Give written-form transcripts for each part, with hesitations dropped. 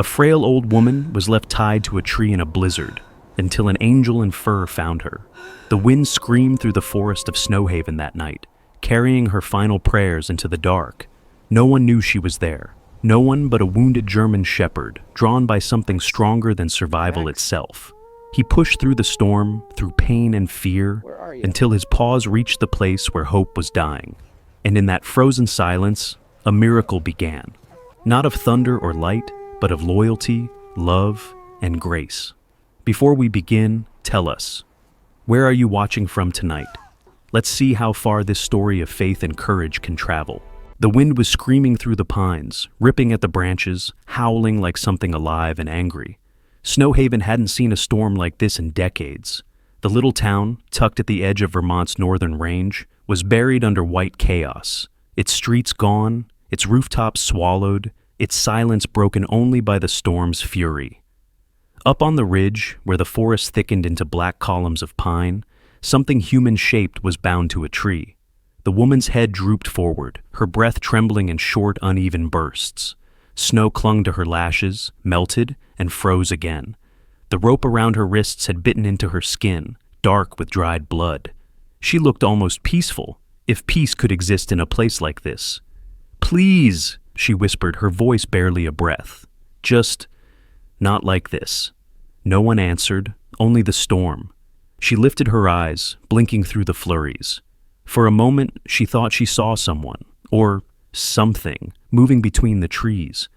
A frail old woman was left tied to a tree in a blizzard until an angel in fur found her. The wind screamed through the forest of Snowhaven that night, carrying her final prayers into the dark. No one knew she was there. No one but a wounded German shepherd, drawn by something stronger than survival itself. He pushed through the storm, through pain and fear, until his paws reached the place where hope was dying. And in that frozen silence, a miracle began. Not of thunder or light, but of loyalty, love, and grace. Before we begin, tell us, where are you watching from tonight? Let's see how far this story of faith and courage can travel. The wind was screaming through the pines, ripping at the branches, howling like something alive and angry. Snowhaven hadn't seen a storm like this in decades. The little town, tucked at the edge of Vermont's northern range, was buried under white chaos. Its streets gone, its rooftops swallowed, its silence broken only by the storm's fury. Up on the ridge, where the forest thickened into black columns of pine, something human-shaped was bound to a tree. The woman's head drooped forward, her breath trembling in short, uneven bursts. Snow clung to her lashes, melted, and froze again. The rope around her wrists had bitten into her skin, dark with dried blood. She looked almost peaceful, if peace could exist in a place like this. "Please," she whispered, her voice barely a breath. "Just not like this." No one answered, only the storm. She lifted her eyes, blinking through the flurries. For a moment, she thought she saw someone, or something, moving between the trees.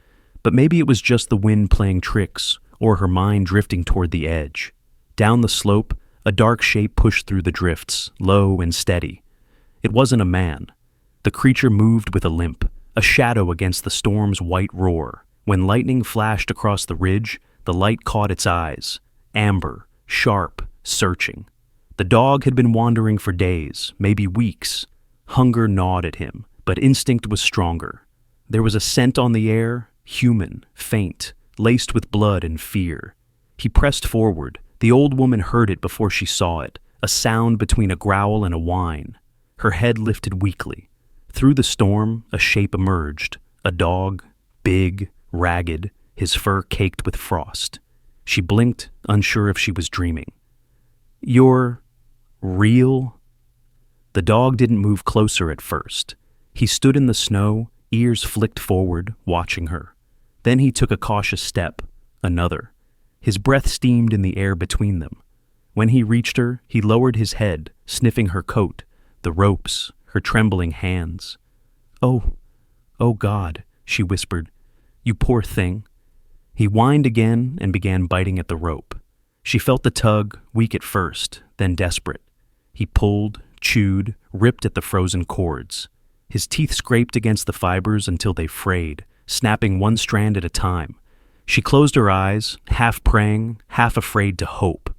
But maybe it was just the wind playing tricks, or her mind drifting toward the edge. Down the slope, a dark shape pushed through the drifts, low and steady. It wasn't a man. The creature moved with a limp, a shadow against the storm's white roar. When lightning flashed across the ridge, the light caught its eyes, amber, sharp, searching. The dog had been wandering for days, maybe weeks. Hunger gnawed at him, but instinct was stronger. There was a scent on the air, human, faint, laced with blood and fear. He pressed forward. The old woman heard it before she saw it, a sound between a growl and a whine. Her head lifted weakly. Through the storm, a shape emerged, a dog, big, ragged, his fur caked with frost. She blinked, unsure if she was dreaming. "You're real?" The dog didn't move closer at first. He stood in the snow, ears flicked forward, watching her. Then he took a cautious step, another. His breath steamed in the air between them. When he reached her, he lowered his head, sniffing her coat, the ropes, her trembling hands. Oh God," she whispered. "You poor thing." He whined again and began biting at the rope. She felt the tug, weak at first, then desperate. He pulled, chewed, ripped at the frozen cords. His teeth scraped against the fibers until they frayed, snapping one strand at a time. She closed her eyes, half praying, half afraid to hope.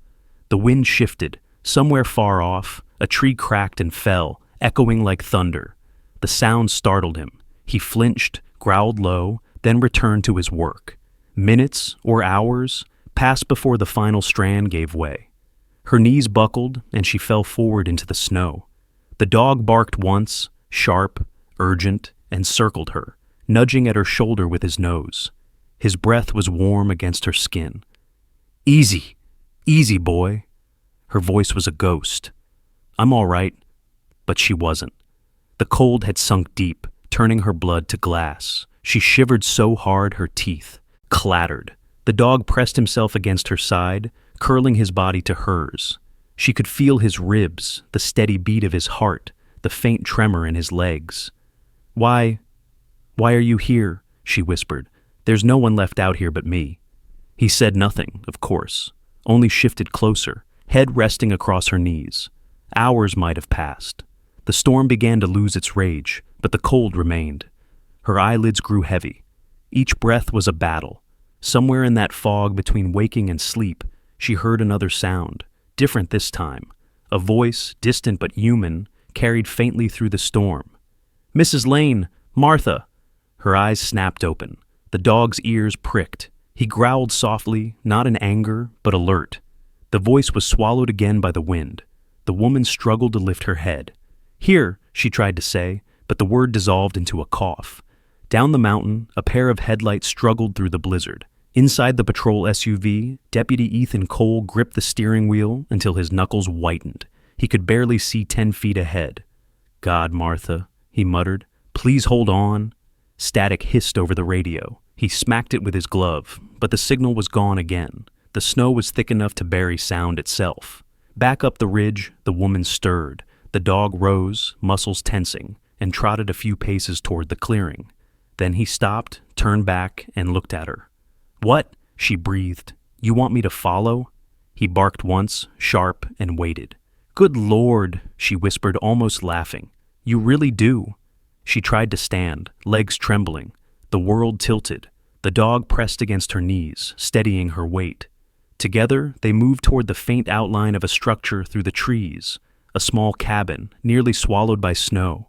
The wind shifted. Somewhere far off, a tree cracked and fell, echoing like thunder. The sound startled him. He flinched, growled low, then returned to his work. Minutes, or hours, passed before the final strand gave way. Her knees buckled, and she fell forward into the snow. The dog barked once, sharp, urgent, and circled her, nudging at her shoulder with his nose. His breath was warm against her skin. "Easy, easy, boy." Her voice was a ghost. "I'm all right." But she wasn't. The cold had sunk deep, turning her blood to glass. She shivered so hard her teeth clattered. The dog pressed himself against her side, curling his body to hers. She could feel his ribs, the steady beat of his heart, the faint tremor in his legs. Why are you here?" she whispered. "There's no one left out here but me." He said nothing, of course, only shifted closer, head resting across her knees. Hours might have passed. The storm began to lose its rage, but the cold remained. Her eyelids grew heavy. Each breath was a battle. Somewhere in that fog between waking and sleep, she heard another sound, different this time. A voice, distant but human, carried faintly through the storm. "Mrs. Lane! Martha!" Her eyes snapped open. The dog's ears pricked. He growled softly, not in anger, but alert. The voice was swallowed again by the wind. The woman struggled to lift her head. "Here," she tried to say, but the word dissolved into a cough. Down the mountain, a pair of headlights struggled through the blizzard. Inside the patrol SUV, Deputy Ethan Cole gripped the steering wheel until his knuckles whitened. He could barely see 10 feet ahead. "God, Martha," he muttered. "Please hold on." Static hissed over the radio. He smacked it with his glove, but the signal was gone again. The snow was thick enough to bury sound itself. Back up the ridge, the woman stirred. The dog rose, muscles tensing, and trotted a few paces toward the clearing. Then he stopped, turned back, and looked at her. "What?" she breathed. "You want me to follow?" He barked once, sharp, and waited. "Good Lord," she whispered, almost laughing. "You really do." She tried to stand, legs trembling. The world tilted. The dog pressed against her knees, steadying her weight. Together, they moved toward the faint outline of a structure through the trees, a small cabin, nearly swallowed by snow.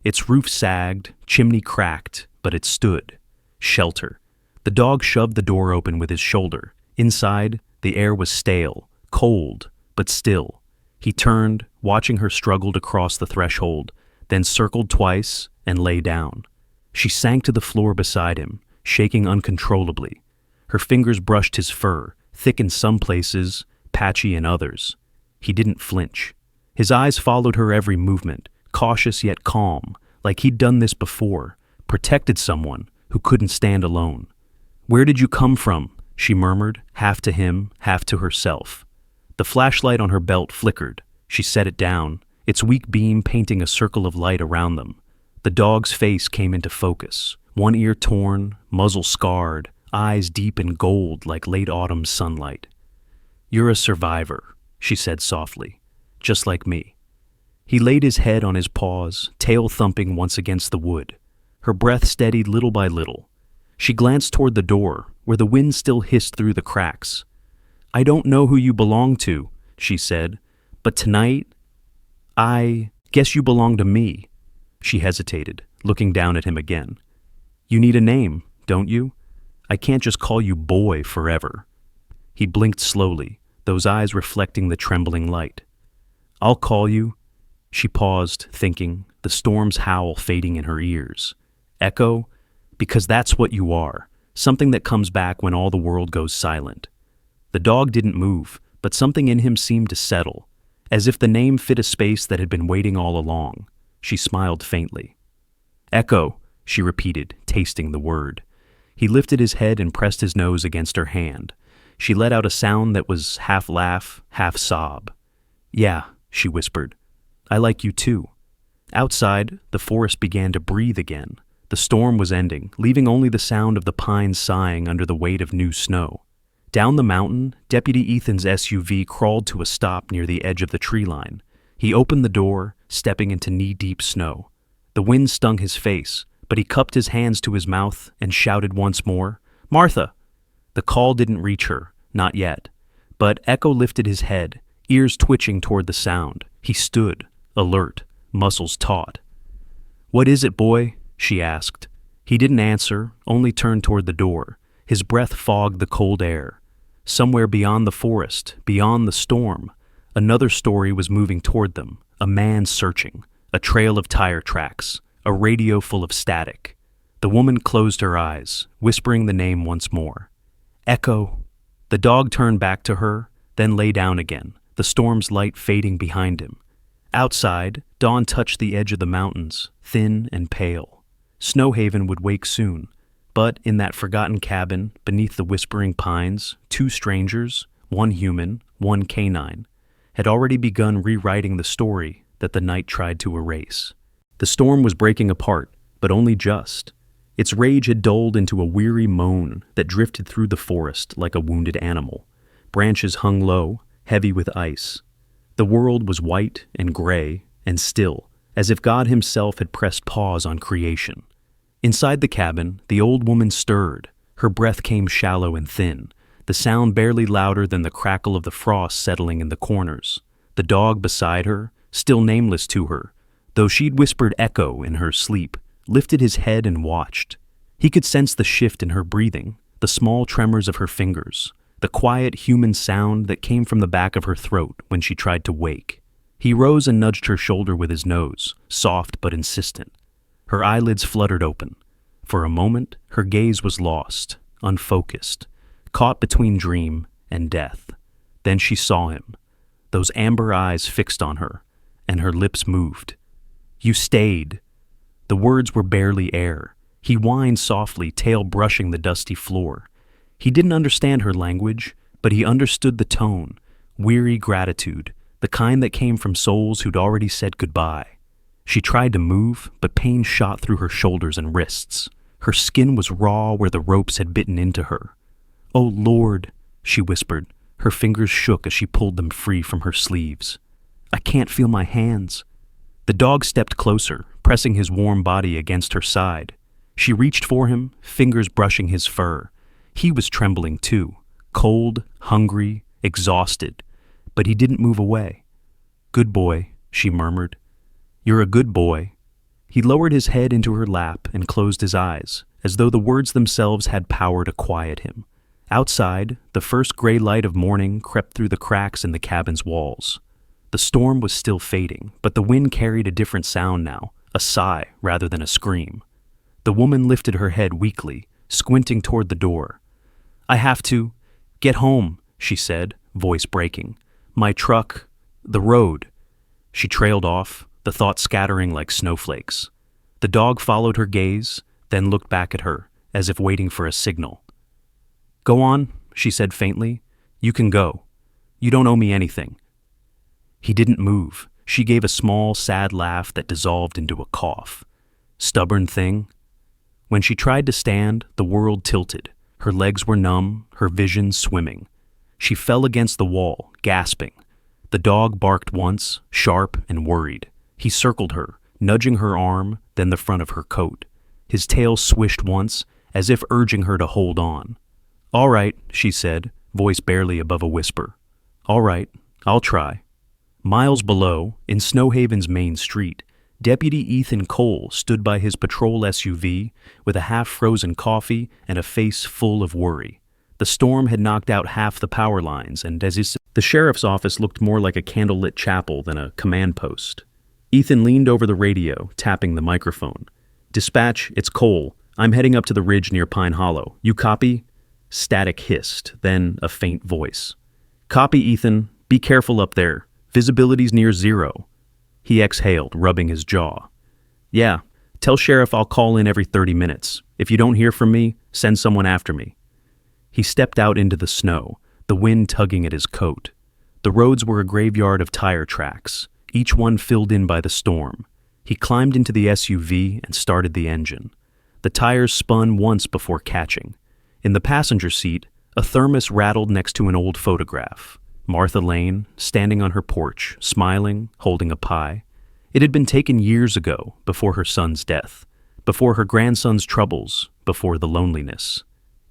Its roof sagged, chimney cracked, but it stood. Shelter. The dog shoved the door open with his shoulder. Inside, the air was stale, cold, but still. He turned, watching her struggle to cross the threshold, then circled twice and lay down. She sank to the floor beside him, shaking uncontrollably. Her fingers brushed his fur, thick in some places, patchy in others. He didn't flinch. His eyes followed her every movement, cautious yet calm, like he'd done this before, protected someone who couldn't stand alone. "Where did you come from?" she murmured, half to him, half to herself. The flashlight on her belt flickered. She set it down, its weak beam painting a circle of light around them. The dog's face came into focus, one ear torn, muzzle scarred, eyes deep in gold like late autumn sunlight. "You're a survivor," she said softly, "just like me." He laid his head on his paws, tail thumping once against the wood. Her breath steadied little by little. She glanced toward the door, where the wind still hissed through the cracks. "I don't know who you belong to," she said, "but tonight, I guess you belong to me." She hesitated, looking down at him again. "You need a name, don't you? I can't just call you boy forever." He blinked slowly, those eyes reflecting the trembling light. "I'll call you." She paused, thinking, the storm's howl fading in her ears. "Echo? Because that's what you are, something that comes back when all the world goes silent." The dog didn't move, but something in him seemed to settle, as if the name fit a space that had been waiting all along. She smiled faintly. "Echo," she repeated, tasting the word. He lifted his head and pressed his nose against her hand. She let out a sound that was half laugh, half sob. "Yeah," she whispered. "I like you too." Outside, the forest began to breathe again. The storm was ending, leaving only the sound of the pines sighing under the weight of new snow. Down the mountain, Deputy Ethan's SUV crawled to a stop near the edge of the tree line. He opened the door, stepping into knee-deep snow. The wind stung his face, but he cupped his hands to his mouth and shouted once more, "Martha!" The call didn't reach her, not yet. But Echo lifted his head, ears twitching toward the sound. He stood, alert, muscles taut. "What is it, boy?" she asked. He didn't answer, only turned toward the door. His breath fogged the cold air. Somewhere beyond the forest, beyond the storm, another story was moving toward them, a man searching, a trail of tire tracks, a radio full of static. The woman closed her eyes, whispering the name once more. "Echo." The dog turned back to her, then lay down again, the storm's light fading behind him. Outside, dawn touched the edge of the mountains, thin and pale. Snowhaven would wake soon, but in that forgotten cabin, beneath the whispering pines, two strangers, one human, one canine, had already begun rewriting the story that the night tried to erase. The storm was breaking apart, but only just. Its rage had dulled into a weary moan that drifted through the forest like a wounded animal. Branches hung low, heavy with ice. The world was white and gray and still, as if God himself had pressed pause on creation. Inside the cabin, the old woman stirred. Her breath came shallow and thin, the sound barely louder than the crackle of the frost settling in the corners. The dog beside her, still nameless to her, though she'd whispered Echo in her sleep, lifted his head and watched. He could sense the shift in her breathing, the small tremors of her fingers, the quiet human sound that came from the back of her throat when she tried to wake. He rose and nudged her shoulder with his nose, soft but insistent. Her eyelids fluttered open. For a moment, her gaze was lost, unfocused. caught between dream and death. Then she saw him, those amber eyes fixed on her, and her lips moved. "You stayed." The words were barely air. He whined softly, tail brushing the dusty floor. He didn't understand her language, but he understood the tone, weary gratitude, the kind that came from souls who'd already said goodbye. She tried to move, but pain shot through her shoulders and wrists. Her skin was raw where the ropes had bitten into her. "Oh, Lord," she whispered. Her fingers shook as she pulled them free from her sleeves. "I can't feel my hands." The dog stepped closer, pressing his warm body against her side. She reached for him, fingers brushing his fur. He was trembling too, cold, hungry, exhausted, but he didn't move away. "Good boy," she murmured. "You're a good boy." He lowered his head into her lap and closed his eyes, as though the words themselves had power to quiet him. Outside, the first gray light of morning crept through the cracks in the cabin's walls. The storm was still fading, but the wind carried a different sound now, a sigh rather than a scream. The woman lifted her head weakly, squinting toward the door. "I have to get home," she said, voice breaking. "My truck, the road." She trailed off, the thoughts scattering like snowflakes. The dog followed her gaze, then looked back at her, as if waiting for a signal. "Go on," she said faintly. "You can go. You don't owe me anything." He didn't move. She gave a small, sad laugh that dissolved into a cough. Stubborn thing. When she tried to stand, the world tilted. Her legs were numb, her vision swimming. She fell against the wall, gasping. The dog barked once, sharp and worried. He circled her, nudging her arm, then the front of her coat. His tail swished once, as if urging her to hold on. "All right," she said, voice barely above a whisper. "All right, I'll try." Miles below, in Snowhaven's main street, Deputy Ethan Cole stood by his patrol SUV with a half-frozen coffee and a face full of worry. The storm had knocked out half the power lines, and the sheriff's office looked more like a candlelit chapel than a command post. Ethan leaned over the radio, tapping the microphone. "Dispatch, it's Cole. I'm heading up to the ridge near Pine Hollow. You copy?" Static hissed, then a faint voice. "Copy, Ethan. Be careful up there. Visibility's near zero." He exhaled, rubbing his jaw. "Yeah, tell Sheriff I'll call in every 30 minutes. If you don't hear from me, send someone after me." He stepped out into the snow, the wind tugging at his coat. The roads were a graveyard of tire tracks, each one filled in by the storm. He climbed into the SUV and started the engine. The tires spun once before catching. In the passenger seat, a thermos rattled next to an old photograph. Martha Lane, standing on her porch, smiling, holding a pie. It had been taken years ago, before her son's death, before her grandson's troubles, before the loneliness.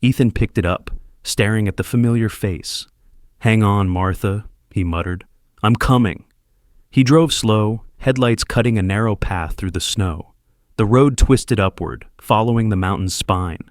Ethan picked it up, staring at the familiar face. "Hang on, Martha," he muttered. "I'm coming." He drove slow, headlights cutting a narrow path through the snow. The road twisted upward, following the mountain's spine.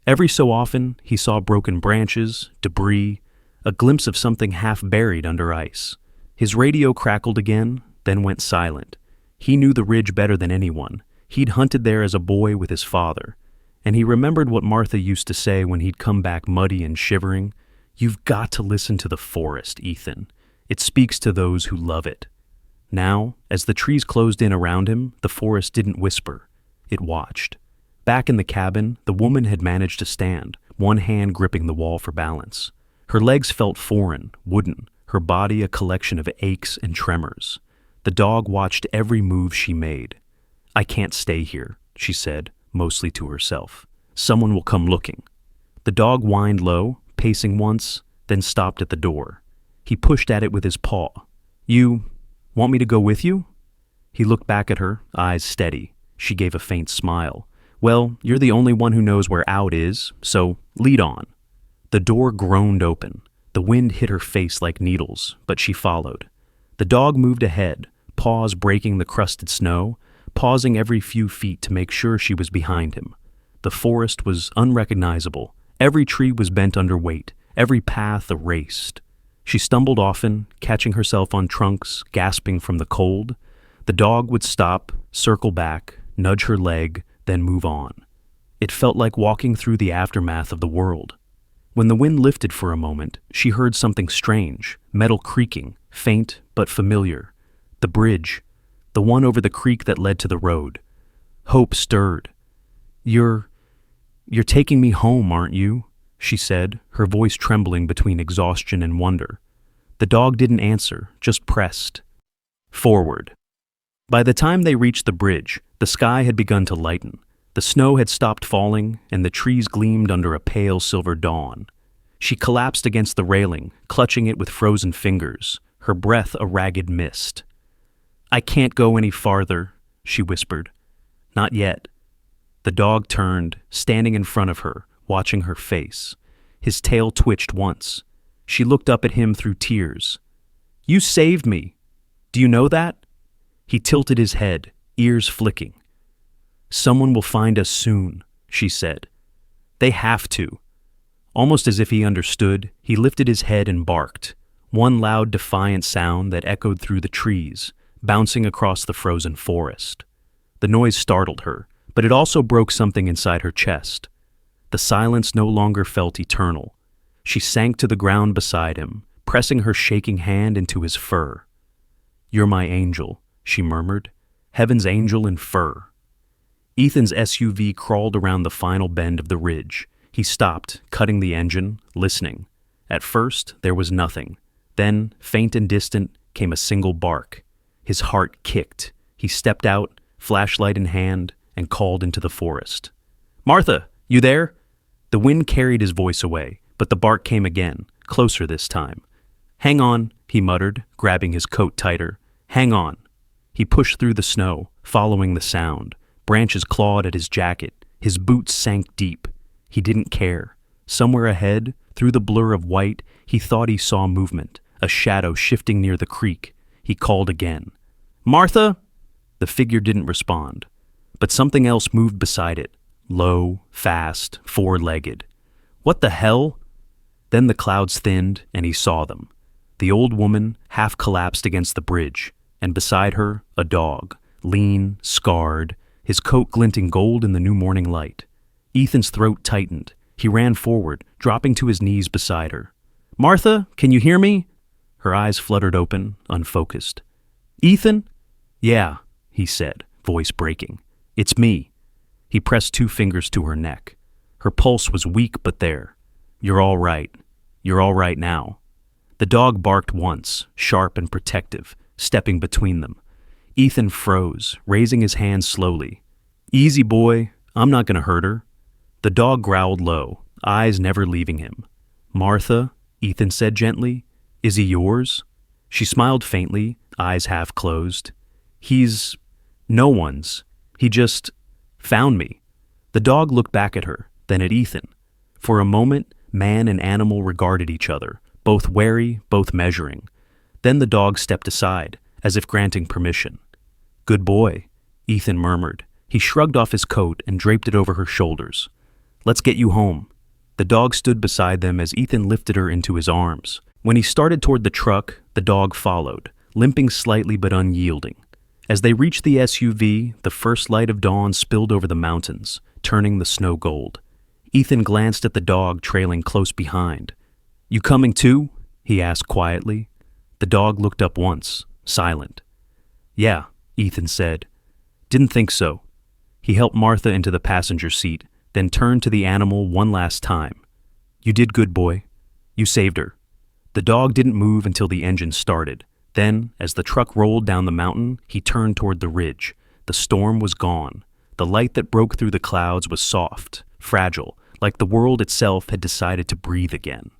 Every so often, he saw broken branches, debris, a glimpse of something half buried under ice. His radio crackled again, then went silent. He knew the ridge better than anyone. He'd hunted there as a boy with his father. And he remembered what Martha used to say when he'd come back muddy and shivering. "You've got to listen to the forest, Ethan. It speaks to those who love it." Now, as the trees closed in around him, the forest didn't whisper. It watched. Back in the cabin, the woman had managed to stand, one hand gripping the wall for balance. Her legs felt foreign, wooden, her body a collection of aches and tremors. The dog watched every move she made. "I can't stay here," she said, mostly to herself. "Someone will come looking." The dog whined low, pacing once, then stopped at the door. He pushed at it with his paw. "You want me to go with you?" He looked back at her, eyes steady. She gave a faint smile. "Well, you're the only one who knows where out is, so lead on." The door groaned open. The wind hit her face like needles, but she followed. The dog moved ahead, paws breaking the crusted snow, pausing every few feet to make sure she was behind him. The forest was unrecognizable. Every tree was bent under weight, every path erased. She stumbled often, catching herself on trunks, gasping from the cold. The dog would stop, circle back, nudge her leg, then move on. It felt like walking through the aftermath of the world. When the wind lifted for a moment, she heard something strange, metal creaking, faint but familiar. The bridge, the one over the creek that led to the road. Hope stirred. You're taking me home, aren't you?" she said, her voice trembling between exhaustion and wonder. The dog didn't answer, just pressed forward. By the time they reached the bridge, the sky had begun to lighten. The snow had stopped falling, and the trees gleamed under a pale silver dawn. She collapsed against the railing, clutching it with frozen fingers, her breath a ragged mist. "I can't go any farther," she whispered. "Not yet." The dog turned, standing in front of her, watching her face. His tail twitched once. She looked up at him through tears. "You saved me. Do you know that?" He tilted his head, ears flicking. "Someone will find us soon," she said. "They have to." Almost as if he understood, he lifted his head and barked, one loud defiant sound that echoed through the trees, bouncing across the frozen forest. The noise startled her, but it also broke something inside her chest. The silence no longer felt eternal. She sank to the ground beside him, pressing her shaking hand into his fur. "You're my angel," she murmured. "Heaven's angel in fur." Ethan's SUV crawled around the final bend of the ridge. He stopped, cutting the engine, listening. At first, there was nothing. Then, faint and distant, came a single bark. His heart kicked. He stepped out, flashlight in hand, and called into the forest. "Martha, you there?" The wind carried his voice away, but the bark came again, closer this time. "Hang on," he muttered, grabbing his coat tighter. "Hang on." He pushed through the snow, following the sound. Branches clawed at his jacket. His boots sank deep. He didn't care. Somewhere ahead, through the blur of white, he thought he saw movement, a shadow shifting near the creek. He called again. "Martha?" The figure didn't respond. But something else moved beside it, low, fast, four-legged. What the hell? Then the clouds thinned, and he saw them. The old woman half collapsed against the bridge, and beside her, a dog, lean, scarred, his coat glinting gold in the new morning light. Ethan's throat tightened. He ran forward, dropping to his knees beside her. "Martha, can you hear me?" Her eyes fluttered open, unfocused. "Ethan?" "Yeah," he said, voice breaking. "It's me." He pressed 2 fingers to her neck. Her pulse was weak but there. "You're all right. You're all right now." The dog barked once, sharp and protective, stepping between them. Ethan froze, raising his hands slowly. "Easy, boy. I'm not going to hurt her." The dog growled low, eyes never leaving him. "Martha," Ethan said gently, "is he yours?" She smiled faintly, eyes half closed. "He's no one's. He just found me." The dog looked back at her, then at Ethan. For a moment, man and animal regarded each other, both wary, both measuring. Then the dog stepped aside, as if granting permission. "Good boy," Ethan murmured. He shrugged off his coat and draped it over her shoulders. "Let's get you home." The dog stood beside them as Ethan lifted her into his arms. When he started toward the truck, the dog followed, limping slightly but unyielding. As they reached the SUV, the first light of dawn spilled over the mountains, turning the snow gold. Ethan glanced at the dog trailing close behind. "You coming too?" he asked quietly. The dog looked up once, silent. "Yeah," Ethan said. "Didn't think so." He helped Martha into the passenger seat, then turned to the animal one last time. "You did good, boy. You saved her." The dog didn't move until the engine started. Then, as the truck rolled down the mountain, he turned toward the ridge. The storm was gone. The light that broke through the clouds was soft, fragile, like the world itself had decided to breathe again.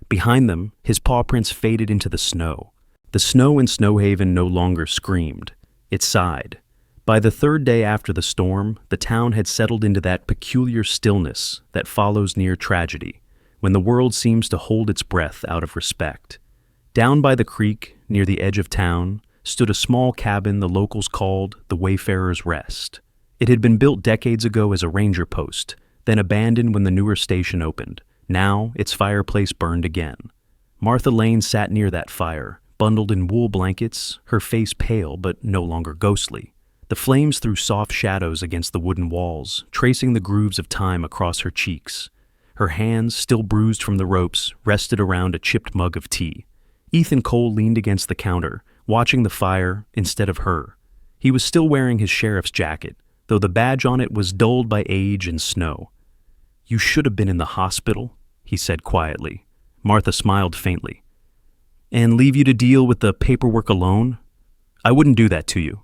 Behind them, his paw prints faded into the snow. The snow in Snowhaven no longer screamed. It sighed. By the 3rd day after the storm, the town had settled into that peculiar stillness that follows near tragedy, when the world seems to hold its breath out of respect. Down by the creek, near the edge of town, stood a small cabin the locals called the Wayfarer's Rest. It had been built decades ago as a ranger post, then abandoned when the newer station opened. Now, its fireplace burned again. Martha Lane sat near that fire, bundled in wool blankets, her face pale but no longer ghostly. The flames threw soft shadows against the wooden walls, tracing the grooves of time across her cheeks. Her hands, still bruised from the ropes, rested around a chipped mug of tea. Ethan Cole leaned against the counter, watching the fire instead of her. He was still wearing his sheriff's jacket, though the badge on it was dulled by age and snow. "You should have been in the hospital," he said quietly. Martha smiled faintly. "And leave you to deal with the paperwork alone? I wouldn't do that to you."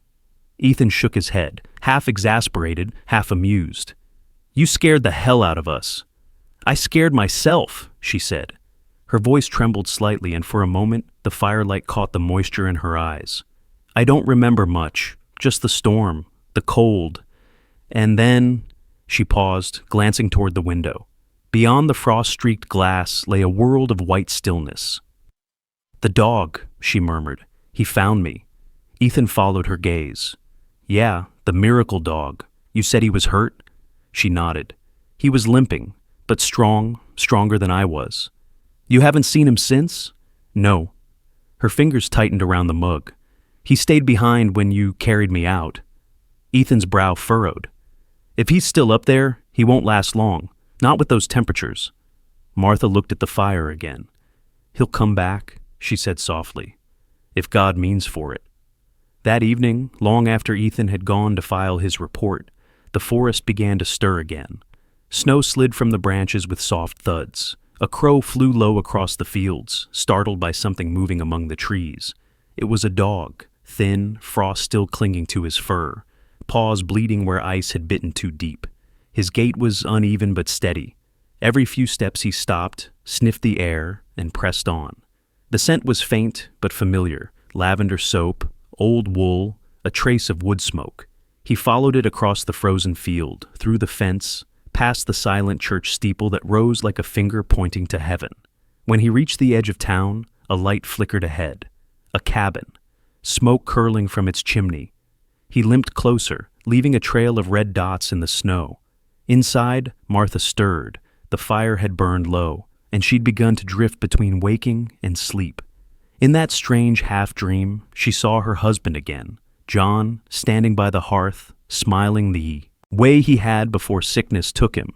Ethan shook his head, half exasperated, half amused. "You scared the hell out of us." "I scared myself," she said. Her voice trembled slightly, and for a moment the firelight caught the moisture in her eyes. "I don't remember much, just the storm, the cold. And then—" She paused, glancing toward the window. Beyond the frost-streaked glass lay a world of white stillness. "The dog," she murmured. "He found me." Ethan followed her gaze. "Yeah, the miracle dog. You said he was hurt?" She nodded. "He was limping, but strong, stronger than I was." "You haven't seen him since?" "No." Her fingers tightened around the mug. "He stayed behind when you carried me out." Ethan's brow furrowed. "If he's still up there, he won't last long. Not with those temperatures." Martha looked at the fire again. "He'll come back," she said softly, "if God means for it." That evening, long after Ethan had gone to file his report, the forest began to stir again. Snow slid from the branches with soft thuds. A crow flew low across the fields, startled by something moving among the trees. It was a dog, thin, frost still clinging to his fur, paws bleeding where ice had bitten too deep. His gait was uneven but steady. Every few steps he stopped, sniffed the air, and pressed on. The scent was faint but familiar, lavender soap, old wool, a trace of wood smoke. He followed it across the frozen field, through the fence, past the silent church steeple that rose like a finger pointing to heaven. When he reached the edge of town, a light flickered ahead. A cabin, smoke curling from its chimney. He limped closer, leaving a trail of red dots in the snow. Inside, Martha stirred. The fire had burned low, and she'd begun to drift between waking and sleep. In that strange half-dream, she saw her husband again, John, standing by the hearth, smiling the way he had before sickness took him.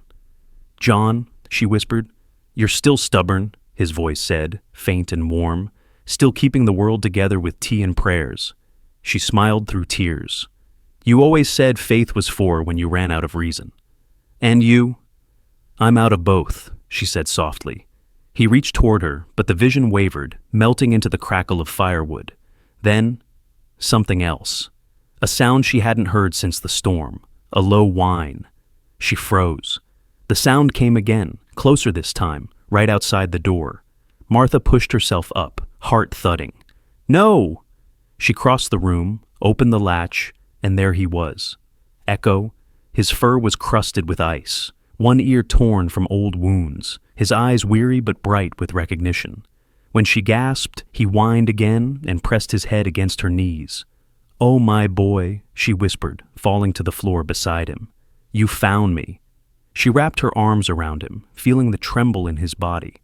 "John," she whispered. "You're still stubborn," his voice said, faint and warm, "still keeping the world together with tea and prayers." She smiled through tears. "You always said faith was for when you ran out of reason." "And you?" "I'm out of both," she said softly. He reached toward her, but the vision wavered, melting into the crackle of firewood. Then, something else. A sound she hadn't heard since the storm. A low whine. She froze. The sound came again, closer this time, right outside the door. Martha pushed herself up, heart thudding. "No!" She crossed the room, opened the latch, and there he was. Echo. His fur was crusted with ice, one ear torn from old wounds, his eyes weary but bright with recognition. When she gasped, he whined again and pressed his head against her knees. "Oh, my boy," she whispered, falling to the floor beside him. "You found me." She wrapped her arms around him, feeling the tremble in his body.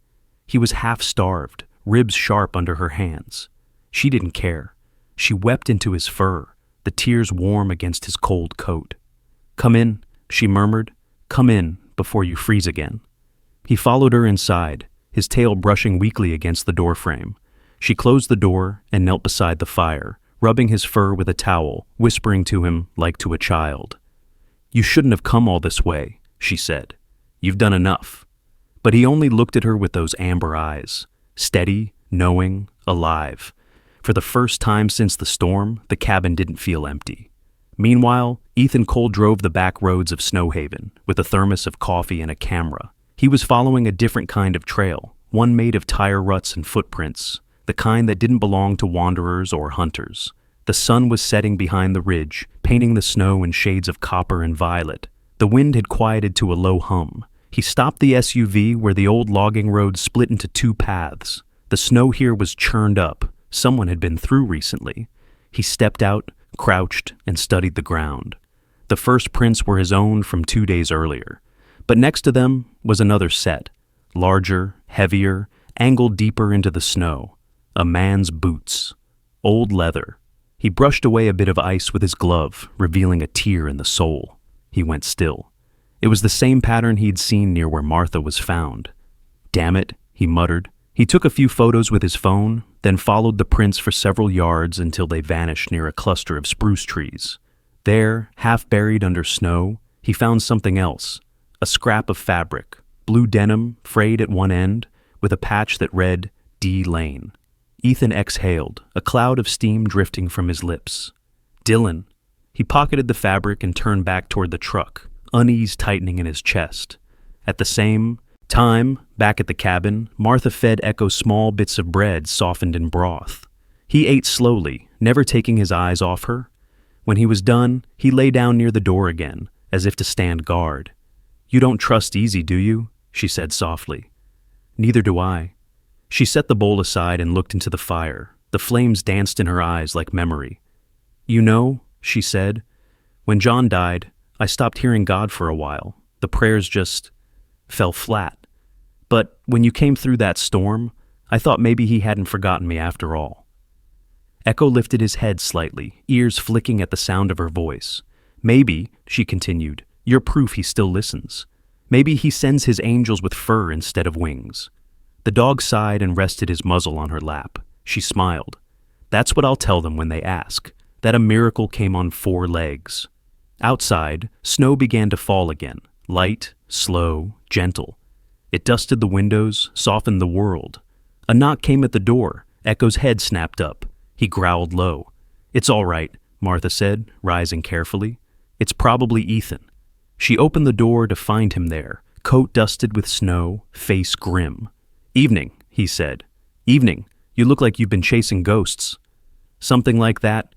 He was half-starved, ribs sharp under her hands. She didn't care. She wept into his fur, the tears warm against his cold coat. "Come in," she murmured. "Come in, before you freeze again." He followed her inside, his tail brushing weakly against the doorframe. She closed the door and knelt beside the fire, rubbing his fur with a towel, whispering to him like to a child. "You shouldn't have come all this way," she said. "You've done enough." But he only looked at her with those amber eyes, steady, knowing, alive. For the first time since the storm, the cabin didn't feel empty. Meanwhile, Ethan Cole drove the back roads of Snowhaven, with a thermos of coffee and a camera. He was following a different kind of trail, one made of tire ruts and footprints, the kind that didn't belong to wanderers or hunters. The sun was setting behind the ridge, painting the snow in shades of copper and violet. The wind had quieted to a low hum. He stopped the SUV where the old logging road split into two paths. The snow here was churned up. Someone had been through recently. He stepped out, crouched, and studied the ground. The first prints were his own from 2 days earlier. But next to them was another set, larger, heavier, angled deeper into the snow. A man's boots. Old leather. He brushed away a bit of ice with his glove, revealing a tear in the sole. He went still. It was the same pattern he'd seen near where Martha was found. "Damn it," he muttered. He took a few photos with his phone, then followed the prints for several yards until they vanished near a cluster of spruce trees. There, half buried under snow, he found something else, a scrap of fabric, blue denim, frayed at one end, with a patch that read, D Lane. Ethan exhaled, a cloud of steam drifting from his lips. "Dylan." He pocketed the fabric and turned back toward the truck, unease tightening in his chest. At the same time, back at the cabin, Martha fed Echo small bits of bread softened in broth. He ate slowly, never taking his eyes off her. When he was done, he lay down near the door again, as if to stand guard. "You don't trust Easy, do you?" she said softly. "Neither do I." She set the bowl aside and looked into the fire. The flames danced in her eyes like memory. "You know," she said, "when John died, I stopped hearing God for a while. The prayers just fell flat. But when you came through that storm, I thought maybe he hadn't forgotten me after all." Echo lifted his head slightly, ears flicking at the sound of her voice. "Maybe," she continued, "you're proof he still listens. Maybe he sends his angels with fur instead of wings." The dog sighed and rested his muzzle on her lap. She smiled. "That's what I'll tell them when they ask, that a miracle came on 4 legs." Outside, snow began to fall again, light, slow, gentle. It dusted the windows, softened the world. A knock came at the door. Echo's head snapped up. He growled low. "It's all right," Martha said, rising carefully. "It's probably Ethan." She opened the door to find him there, coat dusted with snow, face grim. "Evening," he said. "Evening. You look like you've been chasing ghosts." "Something like that."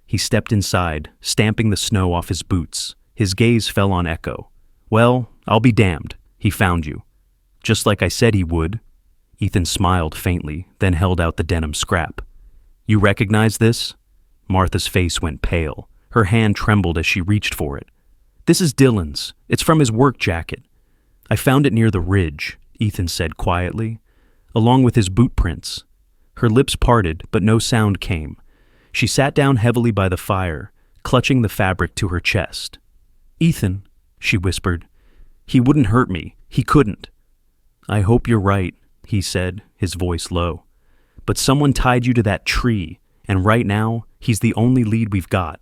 He stepped inside, stamping the snow off his boots. His gaze fell on Echo. "Well, I'll be damned. He found you." "Just like I said he would." Ethan smiled faintly, then held out the denim scrap. "You recognize this?" Martha's face went pale. Her hand trembled as she reached for it. "This is Dylan's. It's from his work jacket." "I found it near the ridge," Ethan said quietly, "along with his boot prints." Her lips parted, but no sound came. She sat down heavily by the fire, clutching the fabric to her chest. "Ethan," she whispered, "he wouldn't hurt me. He couldn't." "I hope you're right," he said, his voice low. "But someone tied you to that tree, and right now, he's the only lead we've got."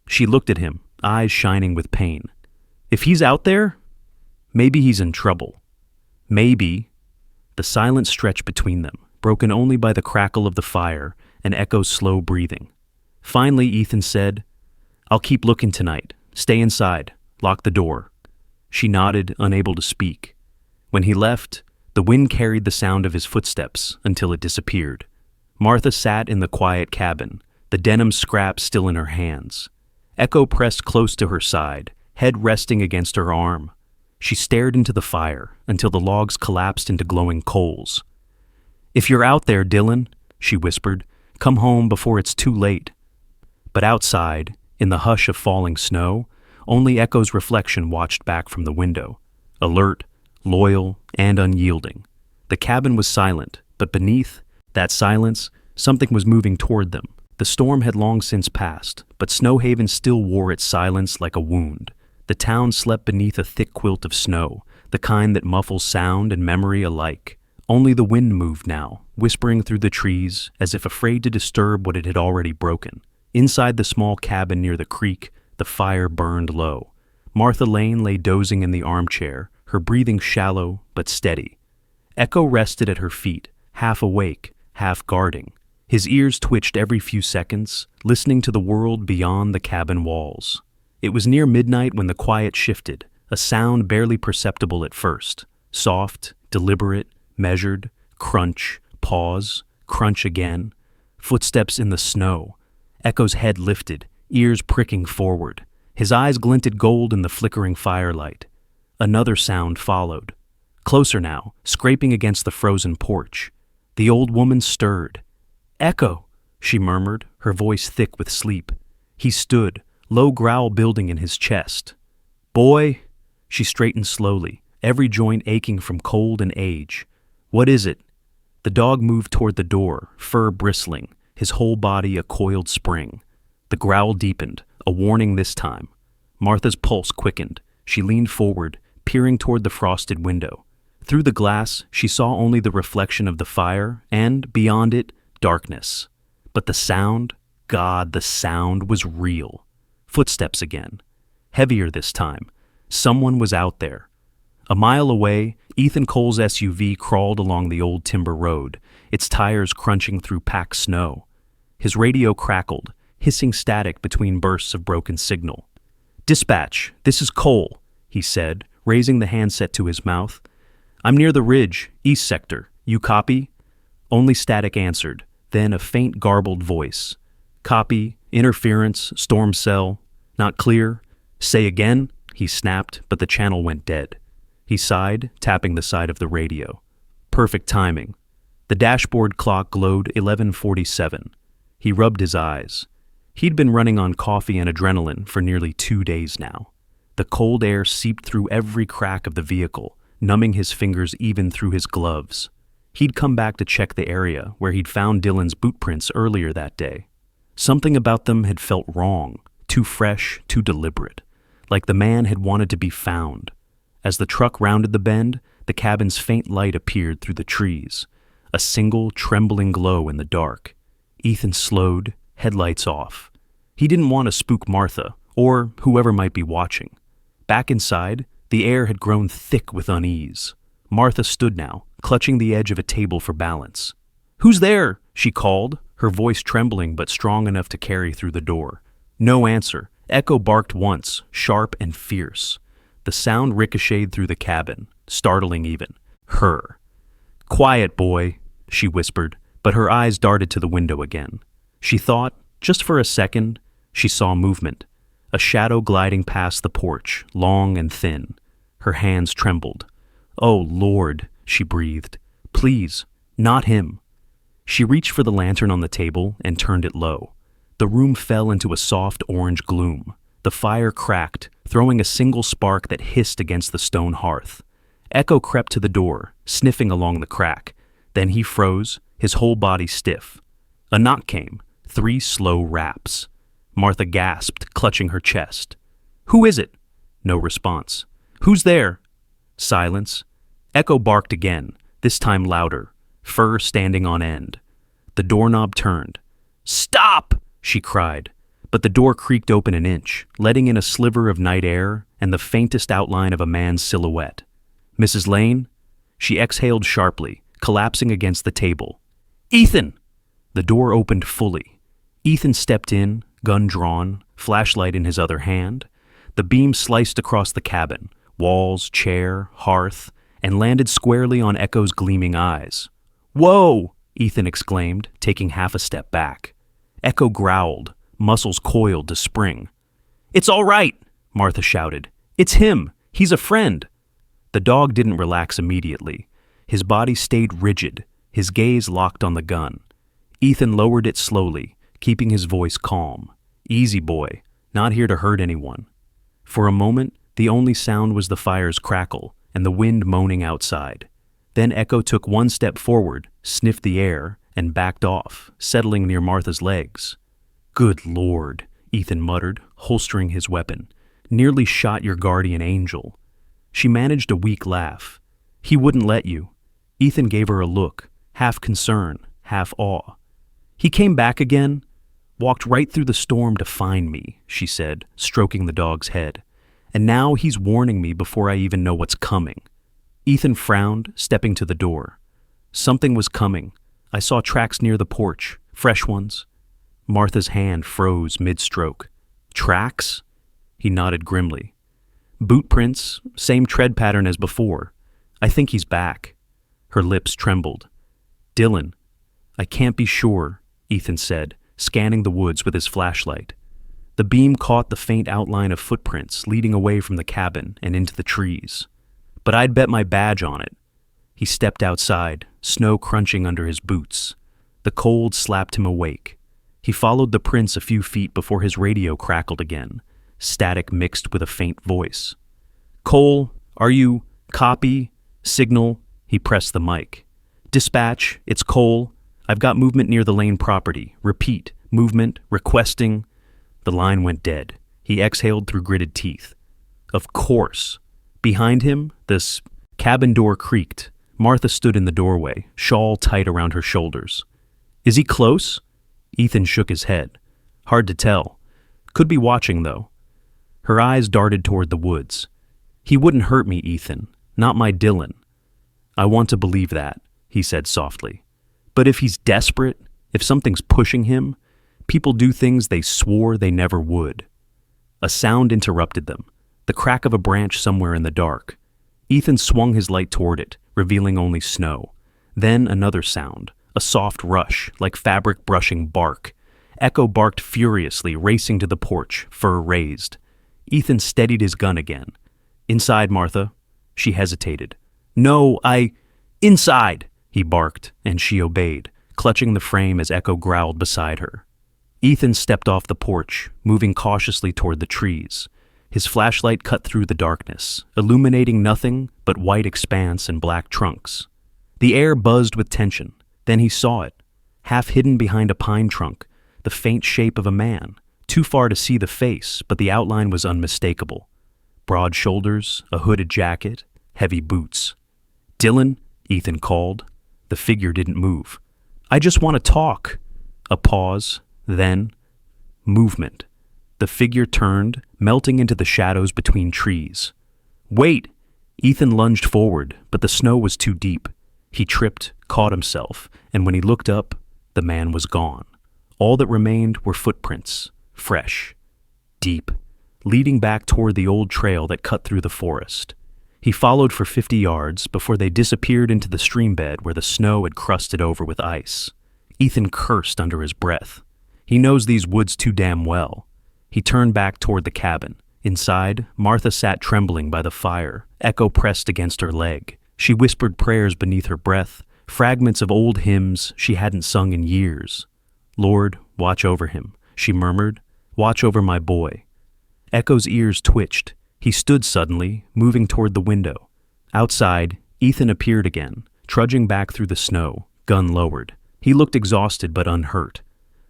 She looked at him, eyes shining with pain. "If he's out there, maybe he's in trouble. Maybe." The silence stretched between them, broken only by the crackle of the fire and Echo's slow breathing. Finally, Ethan said, "I'll keep looking tonight. Stay inside. Lock the door." She nodded, unable to speak. When he left, the wind carried the sound of his footsteps until it disappeared. Martha sat in the quiet cabin, the denim scrap still in her hands. Echo pressed close to her side, head resting against her arm. She stared into the fire until the logs collapsed into glowing coals. "If you're out there, Dylan," she whispered, "come home before it's too late." But outside, in the hush of falling snow, only Echo's reflection watched back from the window, alert, loyal, and unyielding. The cabin was silent, but beneath that silence, something was moving toward them. The storm had long since passed, but Snowhaven still wore its silence like a wound. The town slept beneath a thick quilt of snow, the kind that muffles sound and memory alike. Only the wind moved now, whispering through the trees, as if afraid to disturb what it had already broken. Inside the small cabin near the creek, the fire burned low. Martha Lane lay dozing in the armchair, her breathing shallow but steady. Echo rested at her feet, half awake, half guarding. His ears twitched every few seconds, listening to the world beyond the cabin walls. It was near midnight when the quiet shifted, a sound barely perceptible at first. Soft, deliberate, measured, crunch, pause, crunch again. Footsteps in the snow. Echo's head lifted, ears pricking forward. His eyes glinted gold in the flickering firelight. Another sound followed. Closer now, scraping against the frozen porch. The old woman stirred. "Echo," she murmured, her voice thick with sleep. He stood, low growl building in his chest. "Boy," she straightened slowly, every joint aching from cold and age. "What is it?" The dog moved toward the door, fur bristling, his whole body a coiled spring. The growl deepened, a warning this time. Martha's pulse quickened. She leaned forward, peering toward the frosted window. Through the glass, she saw only the reflection of the fire and, beyond it, darkness. But the sound, God, the sound was real. Footsteps again. Heavier this time. Someone was out there. A mile away, Ethan Cole's SUV crawled along the old timber road, its tires crunching through packed snow. His radio crackled, hissing static between bursts of broken signal. "Dispatch, this is Cole," he said, raising the handset to his mouth. "I'm near the ridge, east sector. You copy?" Only static answered, then a faint garbled voice. "Copy, interference, storm cell. Not clear. Say again," he snapped, but the channel went dead. He sighed, tapping the side of the radio. Perfect timing. The dashboard clock glowed 11:47. He rubbed his eyes. He'd been running on coffee and adrenaline for nearly 2 days now. The cold air seeped through every crack of the vehicle, numbing his fingers even through his gloves. He'd come back to check the area where he'd found Dylan's boot prints earlier that day. Something about them had felt wrong, too fresh, too deliberate, like the man had wanted to be found. As the truck rounded the bend, the cabin's faint light appeared through the trees, a single trembling glow in the dark. Ethan slowed, headlights off. He didn't want to spook Martha, or whoever might be watching. Back inside, the air had grown thick with unease. Martha stood now, clutching the edge of a table for balance. "Who's there?" she called, her voice trembling but strong enough to carry through the door. No answer. Echo barked once, sharp and fierce. The sound ricocheted through the cabin, startling even. Her. "Quiet, boy," she whispered, but her eyes darted to the window again. She thought, just for a second, she saw movement. A shadow gliding past the porch, long and thin. Her hands trembled. "Oh, Lord," she breathed. "Please, not him." She reached for the lantern on the table and turned it low. The room fell into a soft orange gloom. The fire cracked, throwing a single spark that hissed against the stone hearth. Echo crept to the door, sniffing along the crack. Then he froze, his whole body stiff. A knock came, 3 slow raps. Martha gasped, clutching her chest. "Who is it?" No response. "Who's there?" Silence. Echo barked again, this time louder, fur standing on end. The doorknob turned. "Stop!" she cried. But the door creaked open an inch, letting in a sliver of night air and the faintest outline of a man's silhouette. "Mrs. Lane?" She exhaled sharply, collapsing against the table. "Ethan!" The door opened fully. Ethan stepped in, gun drawn, flashlight in his other hand. The beam sliced across the cabin, walls, chair, hearth, and landed squarely on Echo's gleaming eyes. "Whoa!" Ethan exclaimed, taking half a step back. Echo growled, muscles coiled to spring. "It's all right," Martha shouted. "It's him. He's a friend." The dog didn't relax immediately. His body stayed rigid, his gaze locked on the gun. Ethan lowered it slowly, keeping his voice calm. "Easy, boy. Not here to hurt anyone." For a moment, the only sound was the fire's crackle and the wind moaning outside. Then Echo took one step forward, sniffed the air, and backed off, settling near Martha's legs. "Good Lord," Ethan muttered, holstering his weapon. "Nearly shot your guardian angel." She managed a weak laugh. "He wouldn't let you." Ethan gave her a look, half concern, half awe. "He came back again, walked right through the storm to find me," she said, stroking the dog's head. "And now he's warning me before I even know what's coming." Ethan frowned, stepping to the door. "Something was coming. I saw tracks near the porch, fresh ones." Martha's hand froze mid-stroke. "Tracks?" He nodded grimly. "Boot prints, same tread pattern as before. I think he's back." Her lips trembled. "Dylan." "I can't be sure," Ethan said, scanning the woods with his flashlight. The beam caught the faint outline of footprints leading away from the cabin and into the trees. "But I'd bet my badge on it." He stepped outside, snow crunching under his boots. The cold slapped him awake. He followed the prints a few feet before his radio crackled again, static mixed with a faint voice. "Cole, are you copy? Signal?" He pressed the mic. "Dispatch, it's Cole. I've got movement near the Lane property. Repeat, movement, requesting." The line went dead. He exhaled through gritted teeth. Of course. Behind him, the cabin door creaked. Martha stood in the doorway, shawl tight around her shoulders. Is he close? Ethan shook his head. Hard to tell. Could be watching, though. Her eyes darted toward the woods. He wouldn't hurt me, Ethan. Not my Dylan. I want to believe that, he said softly. But if he's desperate, if something's pushing him, people do things they swore they never would. A sound interrupted them, the crack of a branch somewhere in the dark. Ethan swung his light toward it, revealing only snow. Then another sound, a soft rush, like fabric brushing bark. Echo barked furiously, racing to the porch, fur raised. Ethan steadied his gun again. Inside, Martha. She hesitated. No, Inside, he barked, and she obeyed, clutching the frame as Echo growled beside her. Ethan stepped off the porch, moving cautiously toward the trees. His flashlight cut through the darkness, illuminating nothing but white expanse and black trunks. The air buzzed with tension. Then he saw it, half hidden behind a pine trunk, the faint shape of a man, too far to see the face, but the outline was unmistakable. Broad shoulders, a hooded jacket, heavy boots. Dylan, Ethan called. The figure didn't move. I just want to talk. A pause, then movement. The figure turned, melting into the shadows between trees. Wait! Ethan lunged forward, but the snow was too deep. He tripped, caught himself, and when he looked up, the man was gone. All that remained were footprints, fresh, deep, leading back toward the old trail that cut through the forest. He followed for 50 yards before they disappeared into the stream bed where the snow had crusted over with ice. Ethan cursed under his breath. He knows these woods too damn well. He turned back toward the cabin. Inside, Martha sat trembling by the fire, Echo pressed against her leg. She whispered prayers beneath her breath, fragments of old hymns she hadn't sung in years. Lord, watch over him, she murmured. Watch over my boy. Echo's ears twitched. He stood suddenly, moving toward the window. Outside, Ethan appeared again, trudging back through the snow, gun lowered. He looked exhausted but unhurt.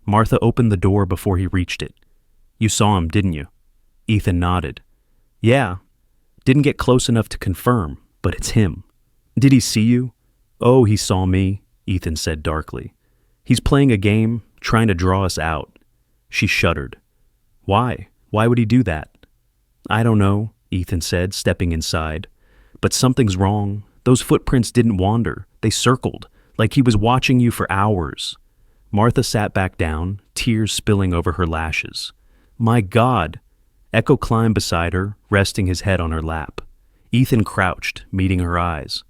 Martha opened the door before he reached it. You saw him, didn't you? Ethan nodded. Yeah. Didn't get close enough to confirm, but it's him. Did he see you? Oh, he saw me, Ethan said darkly. He's playing a game, trying to draw us out. She shuddered. Why? Why would he do that? I don't know, Ethan said, stepping inside. But something's wrong. Those footprints didn't wander. They circled, like he was watching you for hours. Martha sat back down, tears spilling over her lashes. My God! Echo climbed beside her, resting his head on her lap. Ethan crouched, meeting her eyes.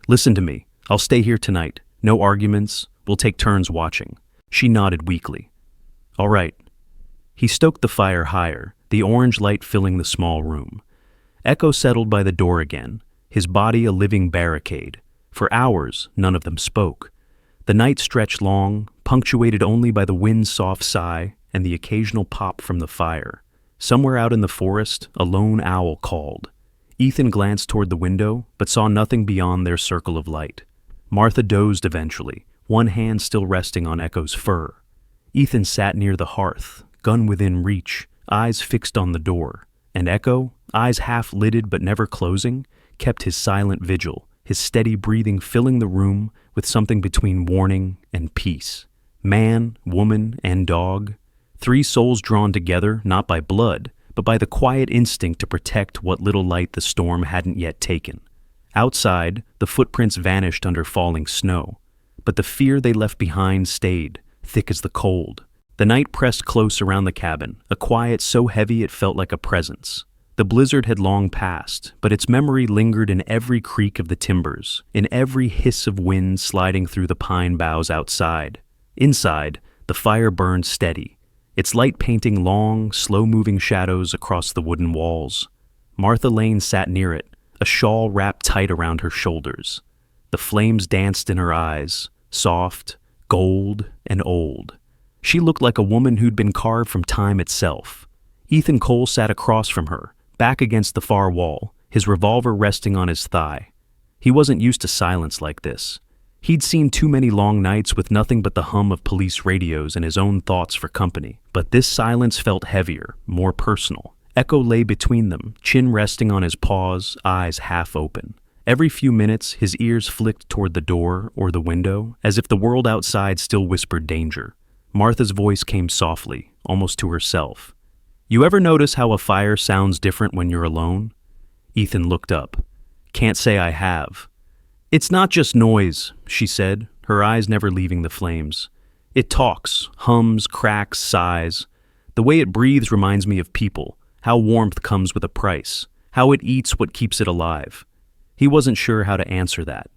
Listen to me. I'll stay here tonight. No arguments. We'll take turns watching. She nodded weakly. All right. He stoked the fire higher, the orange light filling the small room. Echo settled by the door again, his body a living barricade. For hours, none of them spoke. The night stretched long, punctuated only by the wind's soft sigh and the occasional pop from the fire. Somewhere out in the forest, a lone owl called. Ethan glanced toward the window, but saw nothing beyond their circle of light. Martha dozed eventually, one hand still resting on Echo's fur. Ethan sat near the hearth, gun within reach, eyes fixed on the door, and Echo, eyes half-lidded but never closing, kept his silent vigil, his steady breathing filling the room with something between warning and peace. Man, woman, and dog, 3 souls drawn together not by blood, but by the quiet instinct to protect what little light the storm hadn't yet taken. Outside, the footprints vanished under falling snow, but the fear they left behind stayed, thick as the cold. The night pressed close around the cabin, a quiet so heavy it felt like a presence. The blizzard had long passed, but its memory lingered in every creak of the timbers, in every hiss of wind sliding through the pine boughs outside. Inside, the fire burned steady, its light painting long, slow-moving shadows across the wooden walls. Martha Lane sat near it, a shawl wrapped tight around her shoulders. The flames danced in her eyes, soft, gold, and old. She looked like a woman who'd been carved from time itself. Ethan Cole sat across from her, back against the far wall, his revolver resting on his thigh. He wasn't used to silence like this. He'd seen too many long nights with nothing but the hum of police radios and his own thoughts for company. But this silence felt heavier, more personal. Echo lay between them, chin resting on his paws, eyes half open. Every few minutes, his ears flicked toward the door or the window, as if the world outside still whispered danger. Martha's voice came softly, almost to herself. "You ever notice how a fire sounds different when you're alone?" Ethan looked up. "Can't say I have." "It's not just noise," she said, her eyes never leaving the flames. "It talks, hums, cracks, sighs. The way it breathes reminds me of people, how warmth comes with a price, how it eats what keeps it alive." He wasn't sure how to answer that.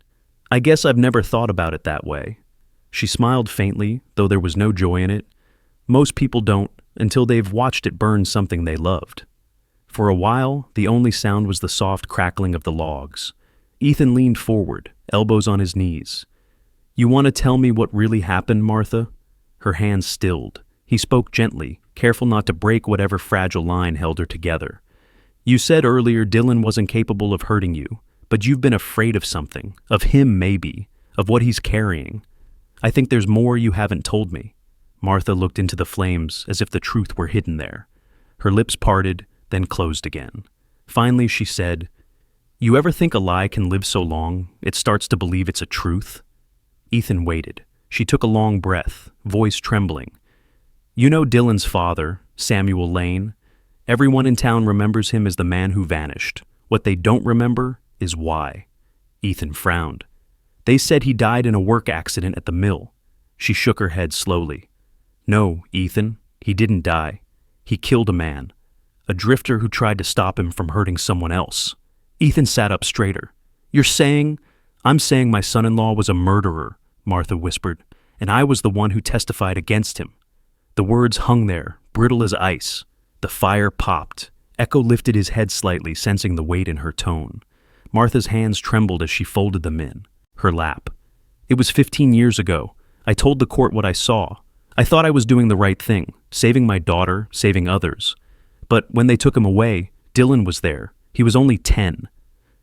"I guess I've never thought about it that way." She smiled faintly, though there was no joy in it. Most people don't, until they've watched it burn something they loved. For a while, the only sound was the soft crackling of the logs. Ethan leaned forward, elbows on his knees. "You want to tell me what really happened, Martha?" Her hands stilled. He spoke gently, careful not to break whatever fragile line held her together. "You said earlier Dylan wasn't capable of hurting you, but you've been afraid of something, of him maybe, of what he's carrying. I think there's more you haven't told me." Martha looked into the flames as if the truth were hidden there. Her lips parted, then closed again. Finally she said, "You ever think a lie can live so long, it starts to believe it's a truth?" Ethan waited. She took a long breath, voice trembling. "You know Dylan's father, Samuel Lane? Everyone in town remembers him as the man who vanished. What they don't remember is why." Ethan frowned. "They said he died in a work accident at the mill." She shook her head slowly. "No, Ethan, he didn't die. He killed a man. A drifter who tried to stop him from hurting someone else." Ethan sat up straighter. "You're saying—" "I'm saying my son-in-law was a murderer," Martha whispered, "and I was the one who testified against him." The words hung there, brittle as ice. The fire popped. Echo lifted his head slightly, sensing the weight in her tone. Martha's hands trembled as she folded them in her lap. "It was 15 years ago. I told the court what I saw. I thought I was doing the right thing, saving my daughter, saving others. But when they took him away, Dylan was there. He was only 10.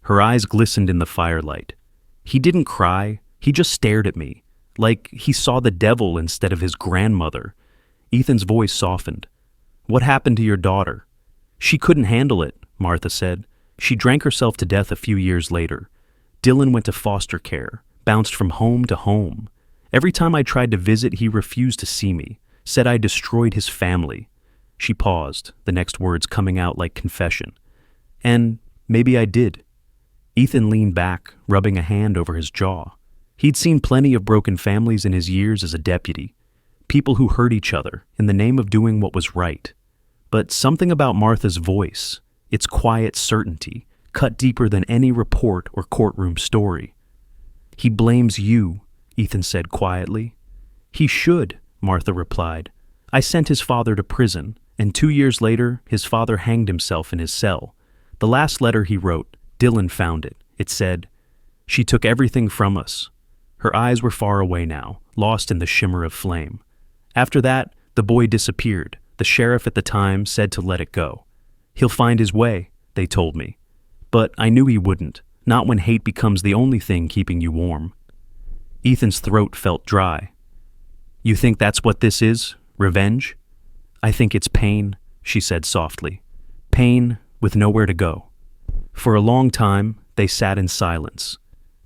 Her eyes glistened in the firelight. "He didn't cry. He just stared at me, like he saw the devil instead of his grandmother." Ethan's voice softened. "What happened to your daughter?" "She couldn't handle it," Martha said. "She drank herself to death a few years later. Dylan went to foster care, bounced from home to home. Every time I tried to visit, he refused to see me, said I destroyed his family." She paused, the next words coming out like confession. "And maybe I did." Ethan leaned back, rubbing a hand over his jaw. He'd seen plenty of broken families in his years as a deputy. People who hurt each other in the name of doing what was right. But something about Martha's voice, its quiet certainty, cut deeper than any report or courtroom story. "He blames you," Ethan said quietly. "He should," Martha replied. "I sent his father to prison, and 2 years later, his father hanged himself in his cell. The last letter he wrote, Dylan found it. It said, 'She took everything from us.'" Her eyes were far away now, lost in the shimmer of flame. "After that, the boy disappeared. The sheriff at the time said to let it go. 'He'll find his way,' they told me. But I knew he wouldn't, not when hate becomes the only thing keeping you warm." Ethan's throat felt dry. "You think that's what this is? Revenge?" "I think it's pain," she said softly. "Pain with nowhere to go." For a long time, they sat in silence.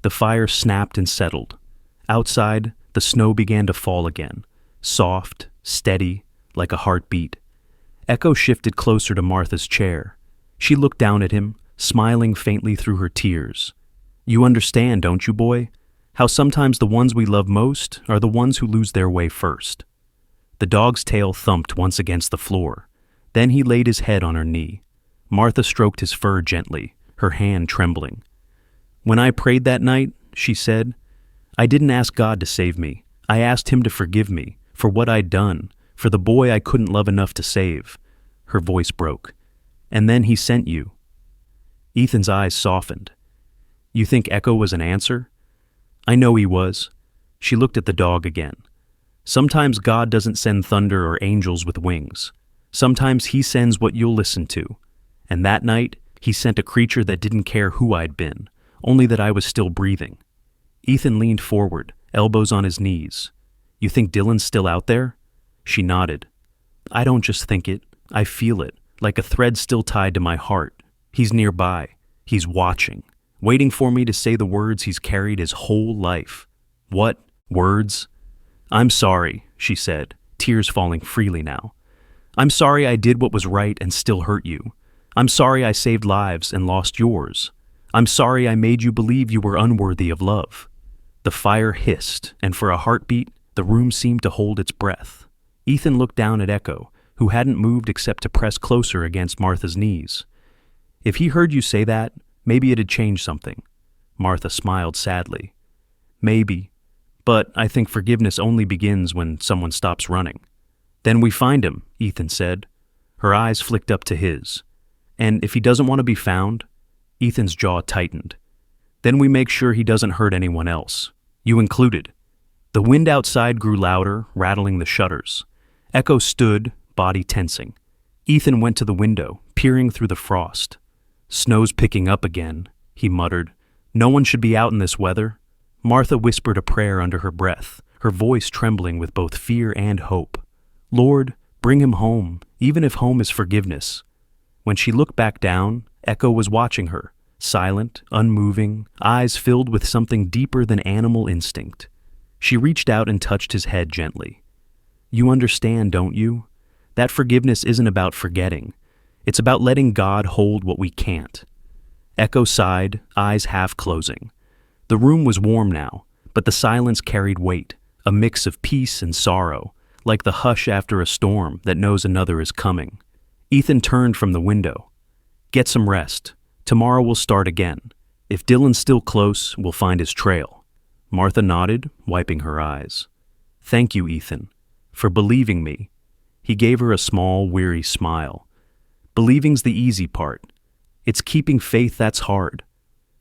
The fire snapped and settled. Outside, the snow began to fall again, soft, steady, like a heartbeat. Echo shifted closer to Martha's chair. She looked down at him, smiling faintly through her tears. "You understand, don't you, boy? How sometimes the ones we love most are the ones who lose their way first." The dog's tail thumped once against the floor. Then he laid his head on her knee. Martha stroked his fur gently, her hand trembling. "When I prayed that night," she said, "I didn't ask God to save me. I asked him to forgive me for what I'd done, for the boy I couldn't love enough to save." Her voice broke. "And then he sent you." Ethan's eyes softened. "You think Echo was an answer?" "I know he was." She looked at the dog again. "Sometimes God doesn't send thunder or angels with wings. Sometimes he sends what you'll listen to. And that night, he sent a creature that didn't care who I'd been, only that I was still breathing." Ethan leaned forward, elbows on his knees. "You think Dylan's still out there?" She nodded. "I don't just think it, I feel it. like a thread still tied to my heart. He's nearby. He's watching, waiting for me to say the words he's carried his whole life. What words? I'm sorry, she said, tears falling freely now. I'm sorry I did what was right and still hurt you. I'm sorry I saved lives and lost yours. I'm sorry I made you believe you were unworthy of love. The fire hissed, and for a heartbeat, the room seemed to hold its breath. Ethan looked down at Echo, who hadn't moved except to press closer against Martha's knees. If he heard you say that, maybe it'd change something. Martha smiled sadly. Maybe, but I think forgiveness only begins when someone stops running. Then we find him, Ethan said. Her eyes flicked up to his. And if he doesn't want to be found, Ethan's jaw tightened. Then we make sure he doesn't hurt anyone else, you included. The wind outside grew louder, rattling the shutters. Echo stood, body tensing. Ethan went to the window, peering through the frost. Snow's picking up again, he muttered. No one should be out in this weather. Martha whispered a prayer under her breath, her voice trembling with both fear and hope. Lord, bring him home, even if home is forgiveness. When she looked back down, Echo was watching her, silent, unmoving, eyes filled with something deeper than animal instinct. She reached out and touched his head gently. You understand, don't you? That forgiveness isn't about forgetting. It's about letting God hold what we can't. Echo sighed, eyes half closing. The room was warm now, but the silence carried weight, a mix of peace and sorrow, like the hush after a storm that knows another is coming. Ethan turned from the window. Get some rest. Tomorrow we'll start again. If Dylan's still close, we'll find his trail. Martha nodded, wiping her eyes. Thank you, Ethan, for believing me. He gave her a small, weary smile. Believing's the easy part. It's keeping faith that's hard.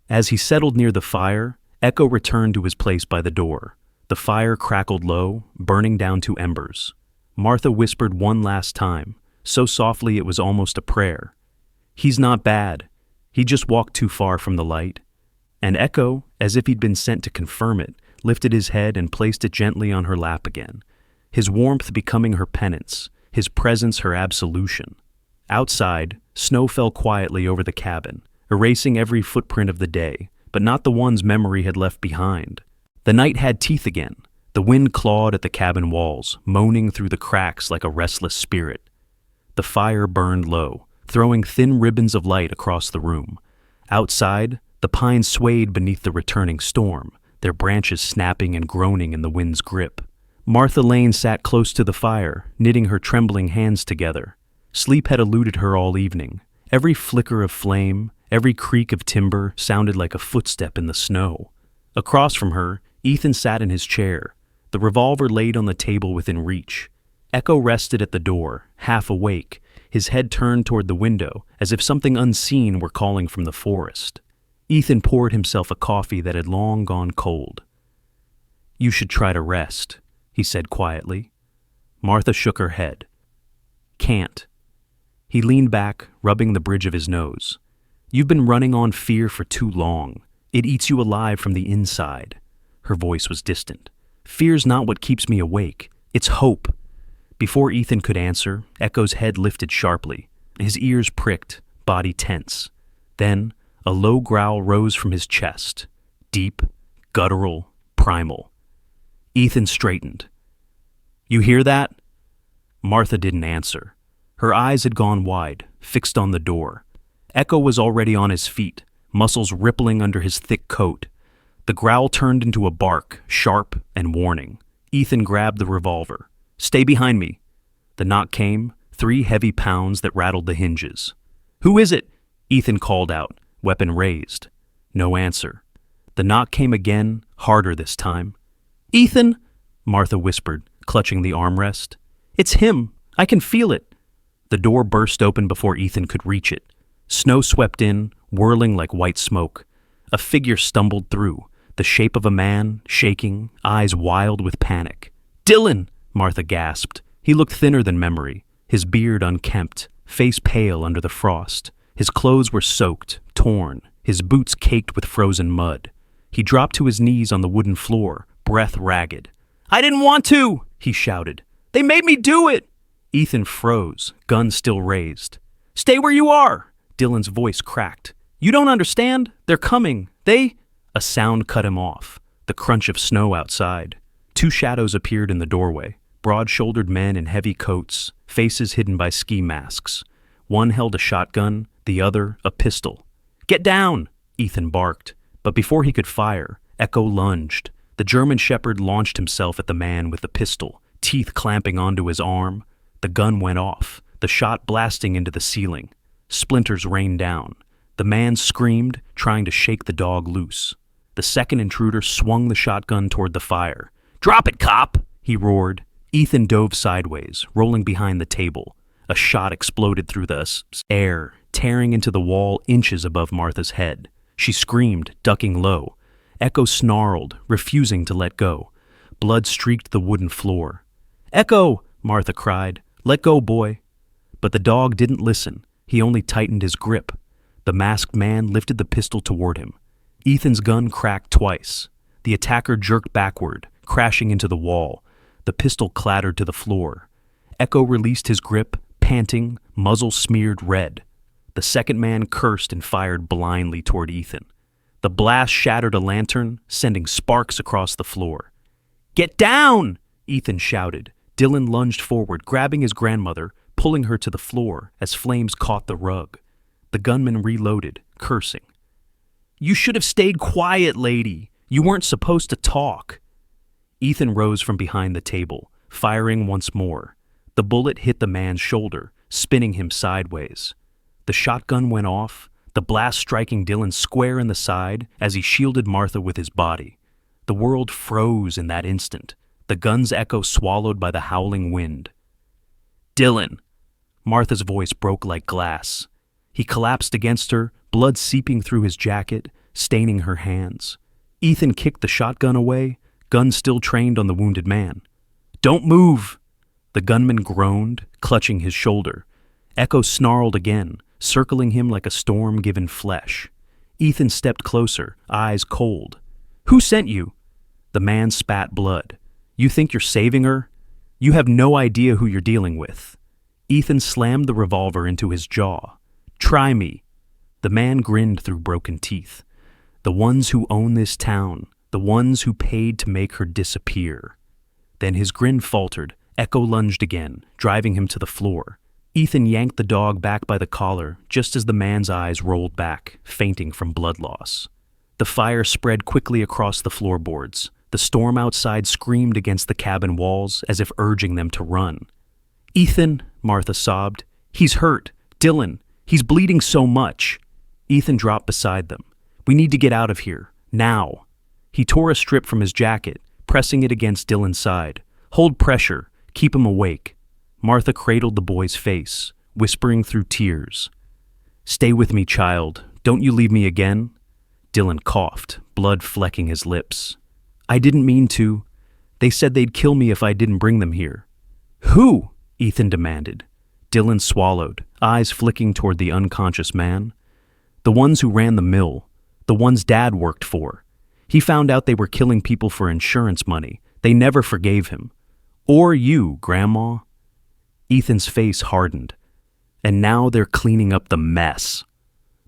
As he settled near the fire, Echo returned to his place by the door. The fire crackled low, burning down to embers. Martha whispered one last time, so softly it was almost a prayer. He's not bad. He just walked too far from the light. And Echo, as if he'd been sent to confirm it, lifted his head and placed it gently on her lap again, his warmth becoming her penance, his presence her absolution. Outside, snow fell quietly over the cabin, erasing every footprint of the day, but not the ones memory had left behind. The night had teeth again. The wind clawed at the cabin walls, moaning through the cracks like a restless spirit. The fire burned low, throwing thin ribbons of light across the room. Outside, the pines swayed beneath the returning storm, their branches snapping and groaning in the wind's grip. Martha Lane sat close to the fire, knitting her trembling hands together. Sleep had eluded her all evening. Every flicker of flame, every creak of timber sounded like a footstep in the snow. Across from her, Ethan sat in his chair, the revolver laid on the table within reach. Echo rested at the door, half awake, his head turned toward the window, as if something unseen were calling from the forest. Ethan poured himself a coffee that had long gone cold. You should try to rest, he said quietly. Martha shook her head. Can't. He leaned back, rubbing the bridge of his nose. You've been running on fear for too long. It eats you alive from the inside. Her voice was distant. Fear's not what keeps me awake. It's hope. Before Ethan could answer, Echo's head lifted sharply. His ears pricked, body tense. Then, a low growl rose from his chest. Deep, guttural, primal. Ethan straightened. You hear that? Martha didn't answer. Her eyes had gone wide, fixed on the door. Echo was already on his feet, muscles rippling under his thick coat. The growl turned into a bark, sharp and warning. Ethan grabbed the revolver. Stay behind me. The knock came, 3 heavy pounds that rattled the hinges. Who is it? Ethan called out, weapon raised. No answer. The knock came again, harder this time. Ethan, Martha whispered, clutching the armrest. It's him. I can feel it. The door burst open before Ethan could reach it. Snow swept in, whirling like white smoke. A figure stumbled through, the shape of a man, shaking, eyes wild with panic. Dylan! Martha gasped. He looked thinner than memory, his beard unkempt, face pale under the frost. His clothes were soaked, torn, his boots caked with frozen mud. He dropped to his knees on the wooden floor, breath ragged. I didn't want to, he shouted. They made me do it! Ethan froze, gun still raised. Stay where you are! Dylan's voice cracked. You don't understand? They're coming. A sound cut him off. The crunch of snow outside. Two shadows appeared in the doorway. Broad-shouldered men in heavy coats, faces hidden by ski masks. One held a shotgun, the other a pistol. Get down! Ethan barked. But before he could fire, Echo lunged. The German shepherd launched himself at the man with the pistol, teeth clamping onto his arm. The gun went off, the shot blasting into the ceiling. Splinters rained down. The man screamed, trying to shake the dog loose. The second intruder swung the shotgun toward the fire. Drop it, cop! He roared. Ethan dove sideways, rolling behind the table. A shot exploded through the air, tearing into the wall inches above Martha's head. She screamed, ducking low. Echo snarled, refusing to let go. Blood streaked the wooden floor. Echo! Martha cried. Let go, boy. But the dog didn't listen. He only tightened his grip. The masked man lifted the pistol toward him. Ethan's gun cracked twice. The attacker jerked backward, crashing into the wall. The pistol clattered to the floor. Echo released his grip, panting, muzzle smeared red. The second man cursed and fired blindly toward Ethan. The blast shattered a lantern, sending sparks across the floor. Get down! Ethan shouted. Dylan lunged forward, grabbing his grandmother, pulling her to the floor as flames caught the rug. The gunman reloaded, cursing. You should have stayed quiet, lady. You weren't supposed to talk. Ethan rose from behind the table, firing once more. The bullet hit the man's shoulder, spinning him sideways. The shotgun went off, the blast striking Dylan square in the side as he shielded Martha with his body. The world froze in that instant, the gun's echo swallowed by the howling wind. Dylan! Martha's voice broke like glass. He collapsed against her, blood seeping through his jacket, staining her hands. Ethan kicked the shotgun away, gun still trained on the wounded man. Don't move! The gunman groaned, clutching his shoulder. Echo snarled again, circling him like a storm given flesh. Ethan stepped closer, eyes cold. Who sent you? The man spat blood. You think you're saving her? You have no idea who you're dealing with. Ethan slammed the revolver into his jaw. Try me. The man grinned through broken teeth. The ones who own this town, the ones who paid to make her disappear. Then his grin faltered. Echo lunged again, driving him to the floor. Ethan yanked the dog back by the collar just as the man's eyes rolled back, fainting from blood loss. The fire spread quickly across the floorboards. The storm outside screamed against the cabin walls as if urging them to run. Ethan, Martha sobbed. He's hurt. Dylan, he's bleeding so much. Ethan dropped beside them. We need to get out of here. Now. He tore a strip from his jacket, pressing it against Dylan's side. Hold pressure. Keep him awake. Martha cradled the boy's face, whispering through tears. Stay with me, child. Don't you leave me again. Dylan coughed, blood flecking his lips. I didn't mean to. They said they'd kill me if I didn't bring them here. Who? Ethan demanded. Dylan swallowed, eyes flicking toward the unconscious man. The ones who ran the mill, the ones Dad worked for. He found out they were killing people for insurance money. They never forgave him. Or you, Grandma. Ethan's face hardened. And now they're cleaning up the mess.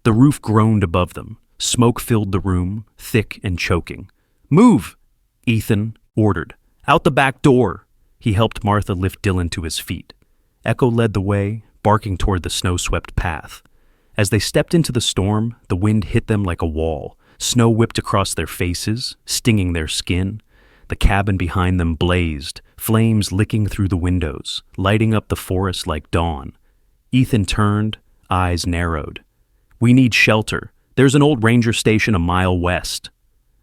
The roof groaned above them. Smoke filled the room, thick and choking. Move! Ethan ordered. Out the back door! He helped Martha lift Dylan to his feet. Echo led the way, barking toward the snow-swept path. As they stepped into the storm, the wind hit them like a wall. Snow whipped across their faces, stinging their skin. The cabin behind them blazed, flames licking through the windows, lighting up the forest like dawn. Ethan turned, eyes narrowed. We need shelter. There's an old ranger station a mile west.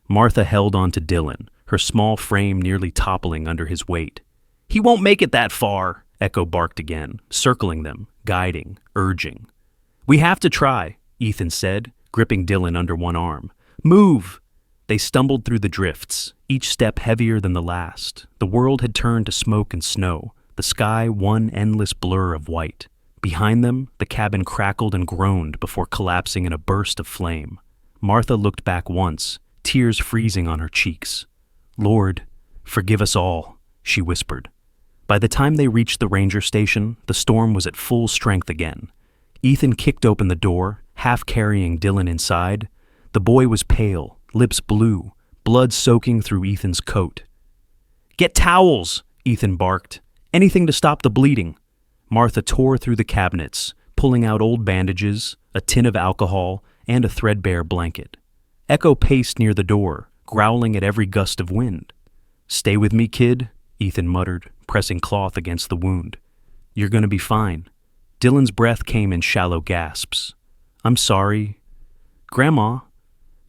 Martha held on to Dylan, her small frame nearly toppling under his weight. He won't make it that far, Echo barked again, circling them, guiding, urging. We have to try, Ethan said, gripping Dylan under one arm. Move! They stumbled through the drifts, each step heavier than the last. The world had turned to smoke and snow, the sky one endless blur of white. Behind them, the cabin crackled and groaned before collapsing in a burst of flame. Martha looked back once, tears freezing on her cheeks. Lord, forgive us all, she whispered. By the time they reached the ranger station, the storm was at full strength again. Ethan kicked open the door, half carrying Dylan inside. The boy was pale, lips blue, blood soaking through Ethan's coat. "Get towels!" Ethan barked. "Anything to stop the bleeding." Martha tore through the cabinets, pulling out old bandages, a tin of alcohol, and a threadbare blanket. Echo paced near the door, growling at every gust of wind. "Stay with me, kid," Ethan muttered, pressing cloth against the wound. "You're gonna be fine." Dylan's breath came in shallow gasps. "I'm sorry." "Grandma."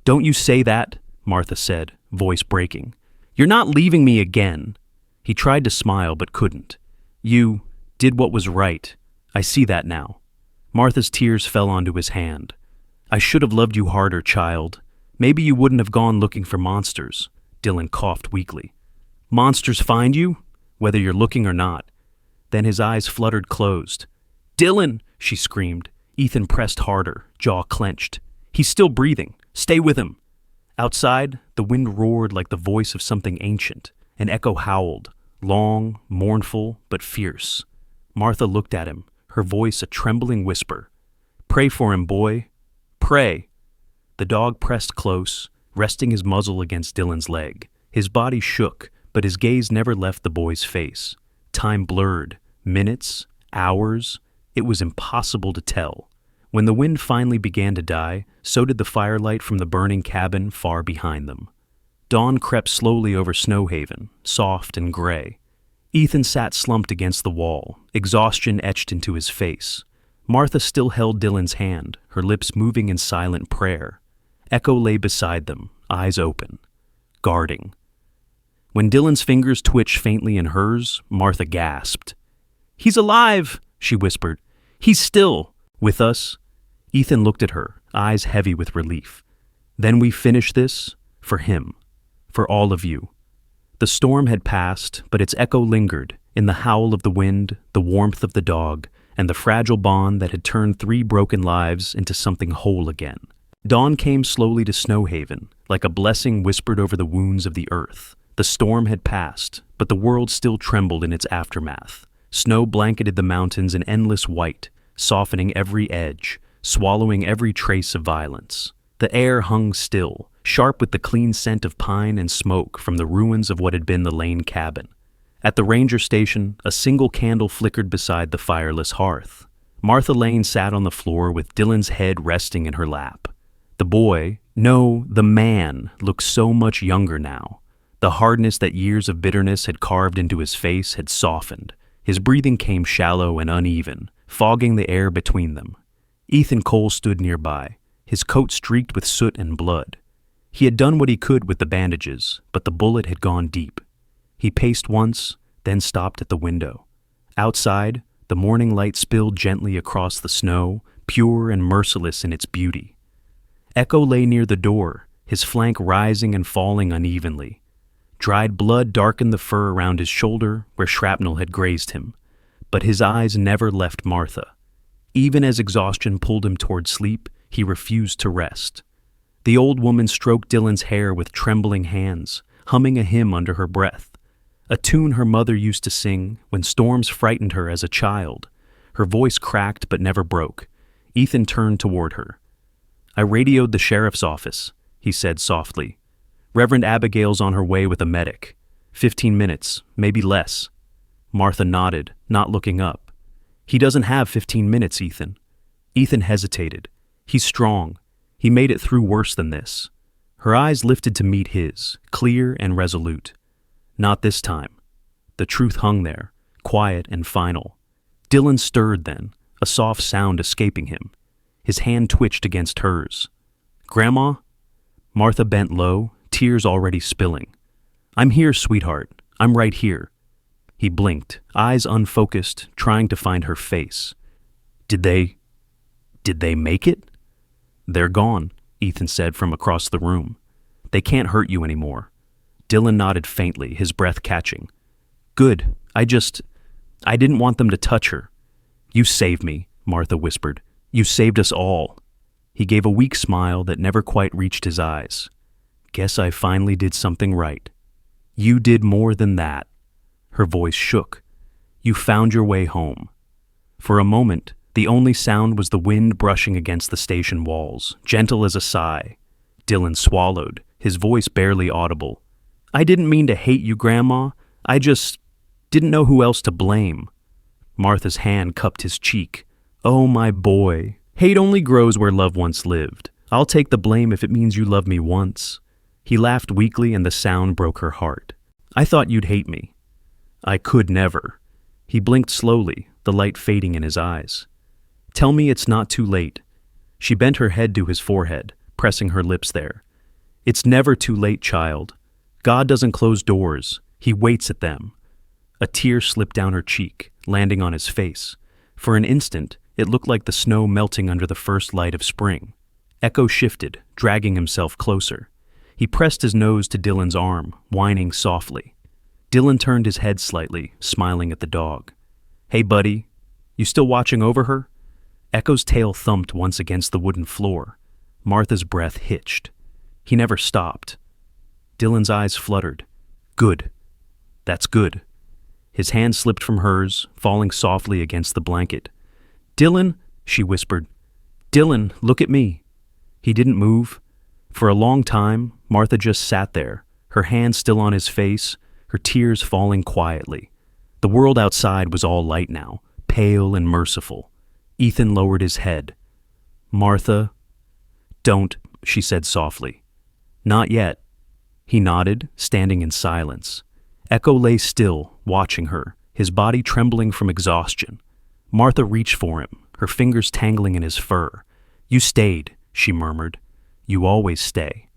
"Don't you say that," Martha said, voice breaking. "You're not leaving me again." He tried to smile but couldn't. "You did what was right. I see that now." Martha's tears fell onto his hand. "I should have loved you harder, child. Maybe you wouldn't have gone looking for monsters." Dylan coughed weakly. "Monsters find you, whether you're looking or not." Then his eyes fluttered closed. "Dylan!" she screamed. Ethan pressed harder, jaw clenched. "He's still breathing. Stay with him." Outside, the wind roared like the voice of something ancient. An echo howled, long, mournful, but fierce. Martha looked at him, her voice a trembling whisper. "Pray for him, boy. Pray." The dog pressed close, resting his muzzle against Dylan's leg. His body shook, but his gaze never left the boy's face. Time blurred. Minutes, hours. It was impossible to tell. When the wind finally began to die, so did the firelight from the burning cabin far behind them. Dawn crept slowly over Snowhaven, soft and gray. Ethan sat slumped against the wall, exhaustion etched into his face. Martha still held Dylan's hand, her lips moving in silent prayer. Echo lay beside them, eyes open, guarding. When Dylan's fingers twitched faintly in hers, Martha gasped. "He's alive!" she whispered. "He's still with us." Ethan looked at her, eyes heavy with relief. "Then we finish this for him, for all of you." The storm had passed, but its echo lingered in the howl of the wind, the warmth of the dog, and the fragile bond that had turned 3 broken lives into something whole again. Dawn came slowly to Snowhaven, like a blessing whispered over the wounds of the earth. The storm had passed, but the world still trembled in its aftermath. Snow blanketed the mountains in endless white, softening every edge, swallowing every trace of violence. The air hung still, sharp with the clean scent of pine and smoke from the ruins of what had been the Lane cabin. At the ranger station, a single candle flickered beside the fireless hearth. Martha Lane sat on the floor with Dylan's head resting in her lap. The boy, no, the man, looked so much younger now. The hardness that years of bitterness had carved into his face had softened. His breathing came shallow and uneven, fogging the air between them. Ethan Cole stood nearby, his coat streaked with soot and blood. He had done what he could with the bandages, but the bullet had gone deep. He paced once, then stopped at the window. Outside, the morning light spilled gently across the snow, pure and merciless in its beauty. Echo lay near the door, his flank rising and falling unevenly. Dried blood darkened the fur around his shoulder where shrapnel had grazed him, but his eyes never left Martha. Even as exhaustion pulled him toward sleep, he refused to rest. The old woman stroked Dylan's hair with trembling hands, humming a hymn under her breath, a tune her mother used to sing when storms frightened her as a child. Her voice cracked but never broke. Ethan turned toward her. "I radioed the sheriff's office," he said softly. "Reverend Abigail's on her way with a medic. 15 minutes, maybe less." Martha nodded, not looking up. "He doesn't have 15 minutes, Ethan." Ethan hesitated. "He's strong. He made it through worse than this." Her eyes lifted to meet his, clear and resolute. "Not this time." The truth hung there, quiet and final. Dylan stirred then, a soft sound escaping him. His hand twitched against hers. "Grandma?" Martha bent low, tears already spilling. "I'm here, sweetheart. I'm right here." He blinked, eyes unfocused, trying to find her face. Did they make it?" "They're gone," Ethan said from across the room. "They can't hurt you anymore." Dylan nodded faintly, his breath catching. "Good. I didn't want them to touch her." "You saved me," Martha whispered. "You saved us all." He gave a weak smile that never quite reached his eyes. "Guess I finally did something right." "You did more than that." Her voice shook. "You found your way home." For a moment, The only sound was the wind brushing against the station walls, gentle as a sigh. Dylan swallowed, his voice barely audible. "I didn't mean to hate you, Grandma. I just didn't know who else to blame." Martha's hand cupped his cheek. "Oh, my boy. Hate only grows where love once lived. I'll take the blame if it means you love me once." He laughed weakly and the sound broke her heart. "I thought you'd hate me." "I could never." He blinked slowly, the light fading in his eyes. "Tell me it's not too late." She bent her head to his forehead, pressing her lips there. "It's never too late, child. God doesn't close doors. He waits at them." A tear slipped down her cheek, landing on his face. For an instant, it looked like the snow melting under the first light of spring. Echo shifted, dragging himself closer. He pressed his nose to Dylan's arm, whining softly. Dylan turned his head slightly, smiling at the dog. "Hey, buddy, you still watching over her?" Echo's tail thumped once against the wooden floor. Martha's breath hitched. He never stopped. Dylan's eyes fluttered. "Good. That's good." His hand slipped from hers, falling softly against the blanket. "Dylan," she whispered. "Dylan, look at me." He didn't move. For a long time, Martha just sat there, her hand still on his face, her tears falling quietly. The world outside was all light now, pale and merciful. Ethan lowered his head. "Martha." "Don't," she said softly. "Not yet." He nodded, standing in silence. Echo lay still, watching her, his body trembling from exhaustion. Martha reached for him, her fingers tangling in his fur. "You stayed," she murmured. "You always stay."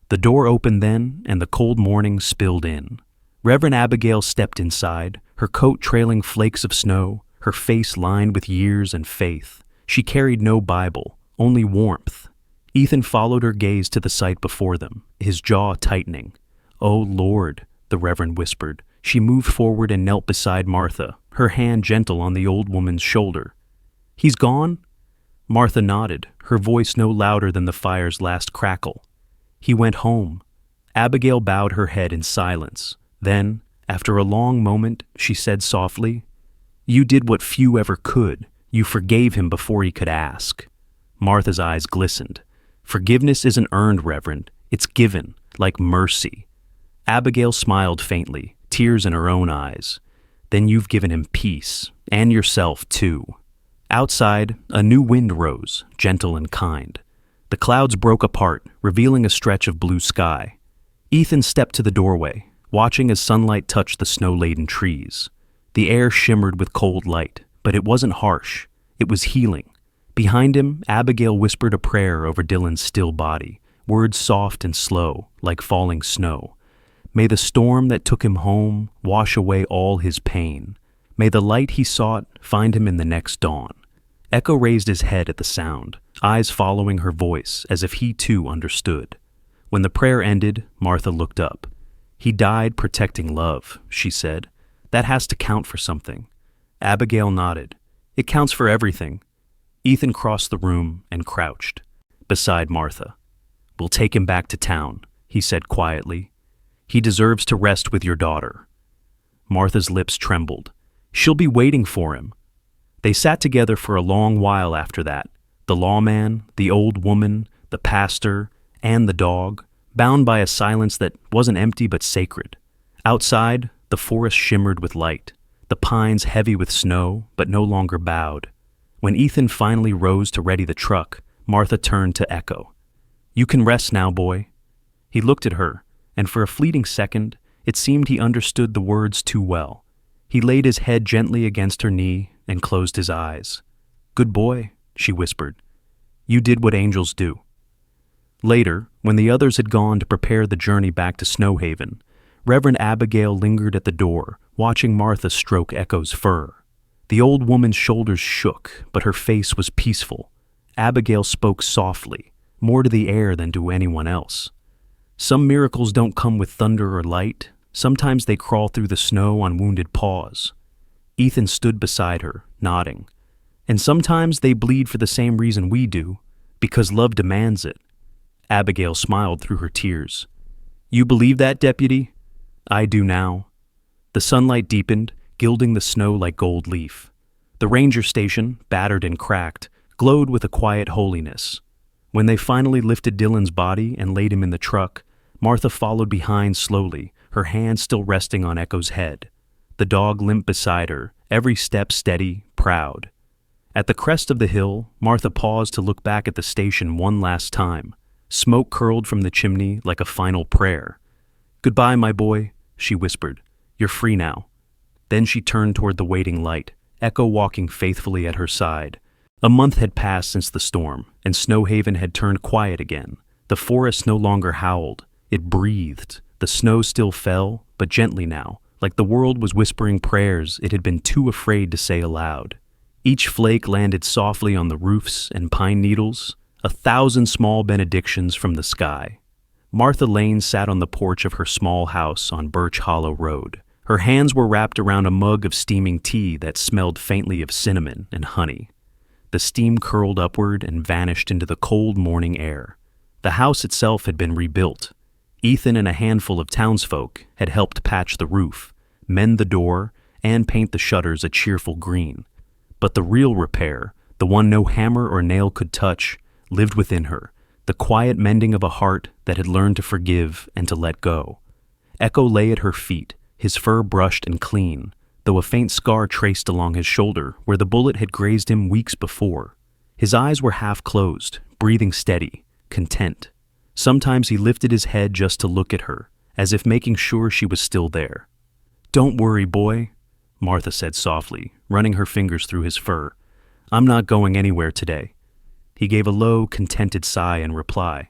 The door opened then, and the cold morning spilled in. Reverend Abigail stepped inside, her coat trailing flakes of snow, her face lined with years and faith. She carried no Bible, only warmth. Ethan followed her gaze to the sight before them, his jaw tightening. "Oh, Lord," the Reverend whispered. She moved forward and knelt beside Martha, her hand gentle on the old woman's shoulder. "He's gone?" Martha nodded, her voice no louder than the fire's last crackle. "He went home." Abigail bowed her head in silence. Then, after a long moment, she said softly, "You did what few ever could. You forgave him before he could ask." Martha's eyes glistened. "Forgiveness isn't earned, Reverend. It's given, like mercy." Abigail smiled faintly, tears in her own eyes. "Then you've given him peace, and yourself, too." Outside, a new wind rose, gentle and kind. The clouds broke apart, revealing a stretch of blue sky. Ethan stepped to the doorway, watching as sunlight touched the snow-laden trees. The air shimmered with cold light, but it wasn't harsh. It was healing. Behind him, Abigail whispered a prayer over Dylan's still body, words soft and slow, like falling snow. May the storm that took him home wash away all his pain. May the light he sought find him in the next dawn. Echo raised his head at the sound, eyes following her voice as if he too understood. When the prayer ended, Martha looked up. "He died protecting love," she said. "That has to count for something." Abigail nodded. "It counts for everything." Ethan crossed the room and crouched beside Martha. "We'll take him back to town," he said quietly. "He deserves to rest with your daughter." Martha's lips trembled. "She'll be waiting for him." They sat together for a long while after that, the lawman, the old woman, the pastor, and the dog, bound by a silence that wasn't empty but sacred. Outside, the forest shimmered with light, the pines heavy with snow but no longer bowed. When Ethan finally rose to ready the truck, Martha turned to Echo. "You can rest now, boy." He looked at her, and for a fleeting second, it seemed he understood the words too well. He laid his head gently against her knee and closed his eyes. "Good boy," she whispered. "You did what angels do." Later, when the others had gone to prepare the journey back to Snowhaven, Reverend Abigail lingered at the door, watching Martha stroke Echo's fur. The old woman's shoulders shook, but her face was peaceful. Abigail spoke softly, more to the air than to anyone else. "Some miracles don't come with thunder or light. Sometimes they crawl through the snow on wounded paws." Ethan stood beside her, nodding. "And sometimes they bleed for the same reason we do, because love demands it." Abigail smiled through her tears. "You believe that, Deputy?" "I do now." The sunlight deepened, gilding the snow like gold leaf. The ranger station, battered and cracked, glowed with a quiet holiness. When they finally lifted Dylan's body and laid him in the truck, Martha followed behind slowly, her hand still resting on Echo's head. The dog limped beside her, every step steady, proud. At the crest of the hill, Martha paused to look back at the station one last time. Smoke curled from the chimney like a final prayer. "Goodbye, my boy," she whispered. "You're free now." Then she turned toward the waiting light, Echo walking faithfully at her side. A month had passed since the storm, and Snowhaven had turned quiet again. The forest no longer howled. It breathed. The snow still fell, but gently now, like the world was whispering prayers it had been too afraid to say aloud. Each flake landed softly on the roofs and pine needles, 1,000 small benedictions from the sky. Martha Lane sat on the porch of her small house on Birch Hollow Road. Her hands were wrapped around a mug of steaming tea that smelled faintly of cinnamon and honey. The steam curled upward and vanished into the cold morning air. The house itself had been rebuilt. Ethan and a handful of townsfolk had helped patch the roof, mend the door, and paint the shutters a cheerful green. But the real repair, the one no hammer or nail could touch, lived within her, the quiet mending of a heart that had learned to forgive and to let go. Echo lay at her feet, his fur brushed and clean, though a faint scar traced along his shoulder where the bullet had grazed him weeks before. His eyes were half closed, breathing steady, content. Sometimes he lifted his head just to look at her, as if making sure she was still there. "Don't worry, boy," Martha said softly, running her fingers through his fur. "I'm not going anywhere today." He gave a low, contented sigh in reply.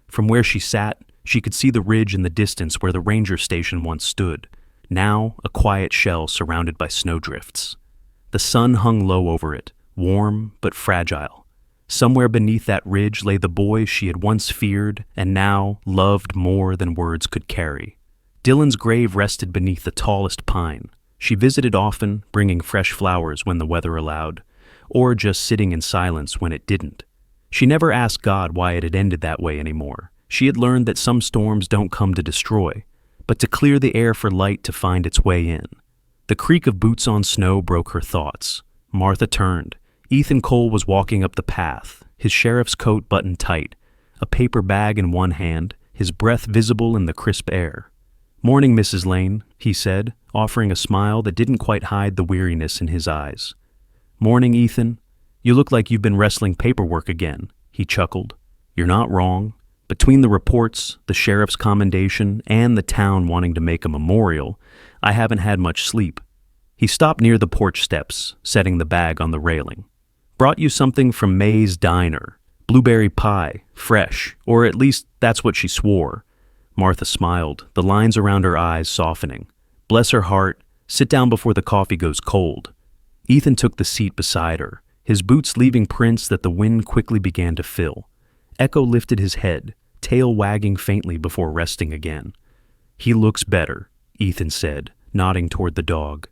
From where she sat, she could see the ridge in the distance where the ranger station once stood, now a quiet shell surrounded by snowdrifts. The sun hung low over it, warm but fragile. Somewhere beneath that ridge lay the boy she had once feared and now loved more than words could carry. Dylan's grave rested beneath the tallest pine. She visited often, bringing fresh flowers when the weather allowed, or just sitting in silence when it didn't. She never asked God why it had ended that way anymore. She had learned that some storms don't come to destroy, but to clear the air for light to find its way in. The creak of boots on snow broke her thoughts. Martha turned. Ethan Cole was walking up the path, his sheriff's coat buttoned tight, a paper bag in one hand, his breath visible in the crisp air. "Morning, Mrs. Lane," he said, offering a smile that didn't quite hide the weariness in his eyes. "Morning, Ethan. You look like you've been wrestling paperwork again," he chuckled. "You're not wrong. Between the reports, the sheriff's commendation, and the town wanting to make a memorial, I haven't had much sleep." He stopped near the porch steps, setting the bag on the railing. "Brought you something from May's Diner. Blueberry pie, fresh, or at least that's what she swore." Martha smiled, the lines around her eyes softening. "Bless her heart. Sit down before the coffee goes cold." Ethan took the seat beside her, his boots leaving prints that the wind quickly began to fill. Echo lifted his head, tail wagging faintly before resting again. "He looks better," Ethan said, nodding toward the dog.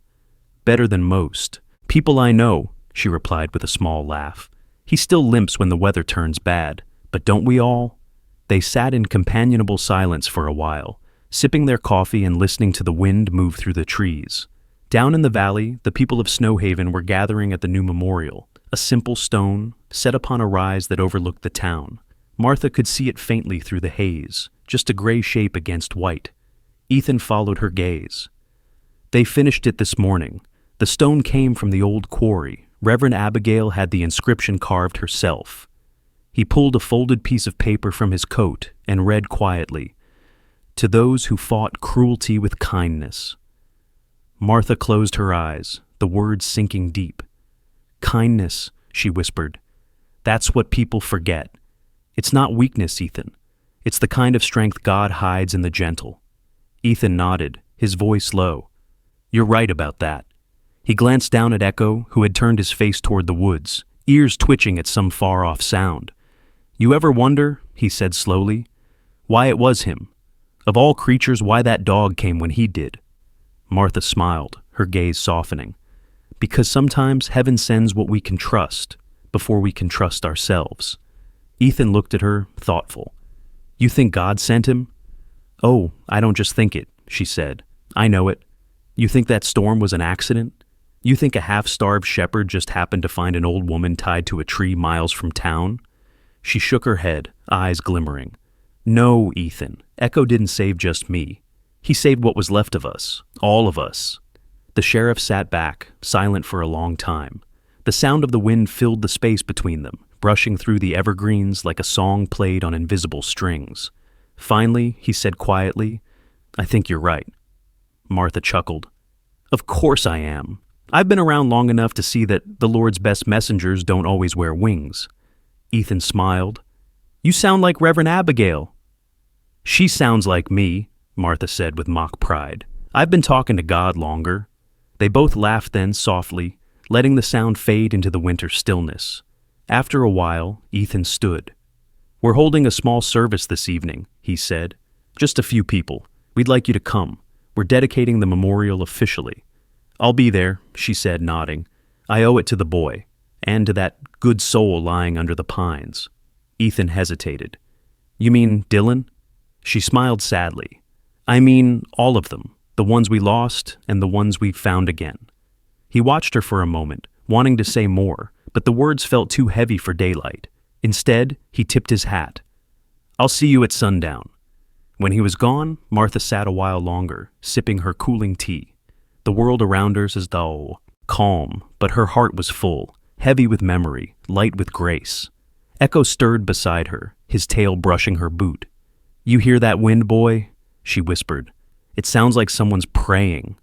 "Better than most. People I know," she replied with a small laugh. "He still limps when the weather turns bad, but don't we all?" They sat in companionable silence for a while, sipping their coffee and listening to the wind move through the trees. Down in the valley, the people of Snowhaven were gathering at the new memorial, a simple stone set upon a rise that overlooked the town. Martha could see it faintly through the haze, just a gray shape against white. Ethan followed her gaze. "They finished it this morning. The stone came from the old quarry. Reverend Abigail had the inscription carved herself." He pulled a folded piece of paper from his coat and read quietly, "To those who fought cruelty with kindness." Martha closed her eyes, the words sinking deep. "Kindness," she whispered. "That's what people forget. It's not weakness, Ethan. It's the kind of strength God hides in the gentle." Ethan nodded, his voice low. "You're right about that." He glanced down at Echo, who had turned his face toward the woods, ears twitching at some far-off sound. "You ever wonder," he said slowly, "why it was him? Of all creatures, why that dog came when he did?" Martha smiled, her gaze softening. "Because sometimes heaven sends what we can trust before we can trust ourselves." Ethan looked at her, thoughtful. "You think God sent him?" "Oh, I don't just think it," she said. "I know it. You think that storm was an accident?" You think a half-starved shepherd just happened to find an old woman tied to a tree miles from town? She shook her head, eyes glimmering. No, Ethan, Echo didn't save just me. He saved what was left of us, all of us. The sheriff sat back, silent for a long time. The sound of the wind filled the space between them, brushing through the evergreens like a song played on invisible strings. Finally, he said quietly, I think you're right. Martha chuckled. Of course I am. I've been around long enough to see that the Lord's best messengers don't always wear wings. Ethan smiled. You sound like Reverend Abigail. She sounds like me, Martha said with mock pride. I've been talking to God longer. They both laughed then softly, letting the sound fade into the winter stillness. After a while, Ethan stood. We're holding a small service this evening, he said. Just a few people. We'd like you to come. We're dedicating the memorial officially. I'll be there, she said, nodding. I owe it to the boy, and to that good soul lying under the pines. Ethan hesitated. You mean Dylan? She smiled sadly. I mean all of them, the ones we lost and the ones we've found again. He watched her for a moment, wanting to say more, but the words felt too heavy for daylight. Instead, he tipped his hat. I'll see you at sundown. When he was gone, Martha sat a while longer, sipping her cooling tea. The world around her as though calm, but her heart was full, heavy with memory, light with grace. Echo stirred beside her, his tail brushing her boot. You hear that wind, boy? She whispered. It sounds like someone's praying.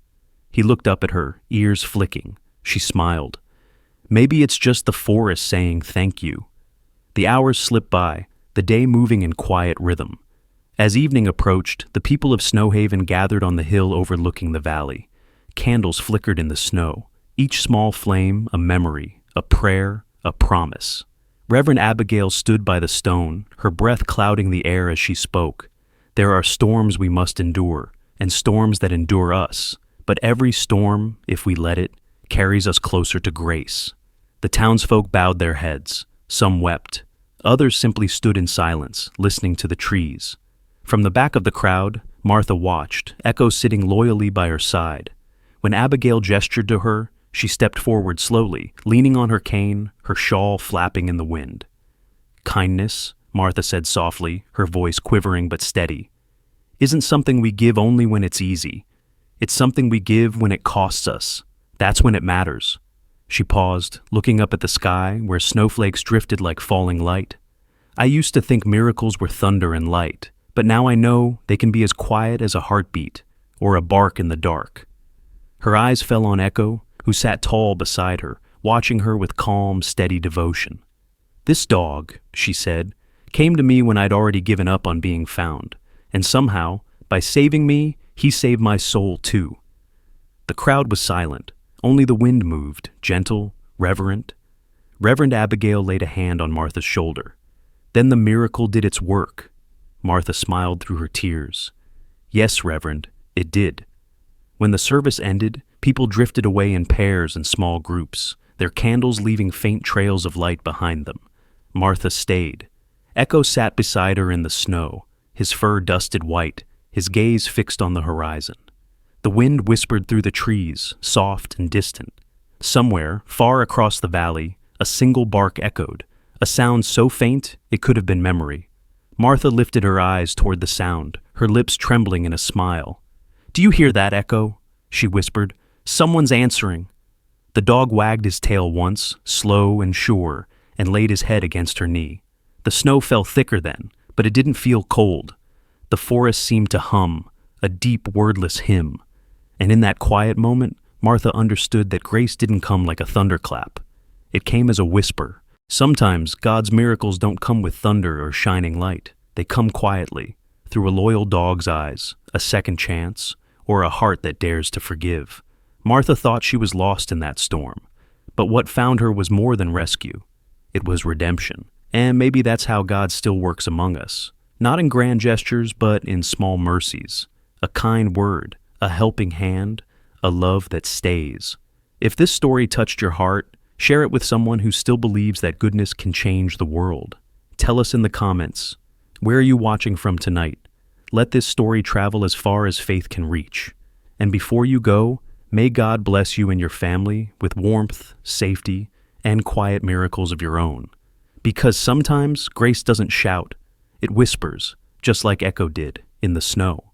He looked up at her, ears flicking. She smiled. Maybe it's just the forest saying thank you. The hours slipped by, the day moving in quiet rhythm. As evening approached, the people of Snowhaven gathered on the hill overlooking the valley. Candles flickered in the snow, each small flame a memory, a prayer, a promise. Reverend Abigail stood by the stone, her breath clouding the air as she spoke. There are storms we must endure, and storms that endure us, but every storm, if we let it, carries us closer to grace. The townsfolk bowed their heads. Some wept. Others simply stood in silence, listening to the trees. From the back of the crowd, Martha watched, Echo sitting loyally by her side. When Abigail gestured to her, she stepped forward slowly, leaning on her cane, her shawl flapping in the wind. Kindness, Martha said softly, her voice quivering but steady, isn't something we give only when it's easy. It's something we give when it costs us. That's when it matters. She paused, looking up at the sky where snowflakes drifted like falling light. I used to think miracles were thunder and light, but now I know they can be as quiet as a heartbeat or a bark in the dark. Her eyes fell on Echo, who sat tall beside her, watching her with calm, steady devotion. This dog, she said, came to me when I'd already given up on being found, and somehow, by saving me, he saved my soul too. The crowd was silent. Only the wind moved, gentle, reverent. Reverend Abigail laid a hand on Martha's shoulder. Then the miracle did its work. Martha smiled through her tears. Yes, Reverend, it did. When the service ended, people drifted away in pairs and small groups, their candles leaving faint trails of light behind them. Martha stayed. Echo sat beside her in the snow, his fur dusted white, his gaze fixed on the horizon. The wind whispered through the trees, soft and distant. Somewhere, far across the valley, a single bark echoed, a sound so faint it could have been memory. Martha lifted her eyes toward the sound, her lips trembling in a smile. Do you hear that, Echo? She whispered. Someone's answering. The dog wagged his tail once, slow and sure, and laid his head against her knee. The snow fell thicker then, but it didn't feel cold. The forest seemed to hum, a deep, wordless hymn. And in that quiet moment, Martha understood that grace didn't come like a thunderclap. It came as a whisper. Sometimes God's miracles don't come with thunder or shining light. They come quietly, through a loyal dog's eyes, a second chance, or a heart that dares to forgive. Martha thought she was lost in that storm, but what found her was more than rescue. It was redemption, and maybe that's how God still works among us. Not in grand gestures, but in small mercies. A kind word, a helping hand, a love that stays. If this story touched your heart, share it with someone who still believes that goodness can change the world. Tell us in the comments, where are you watching from tonight? Let this story travel as far as faith can reach. And before you go, May God bless you and your family with warmth, safety, and quiet miracles of your own. Because sometimes grace doesn't shout, it whispers, just like Echo did in the snow.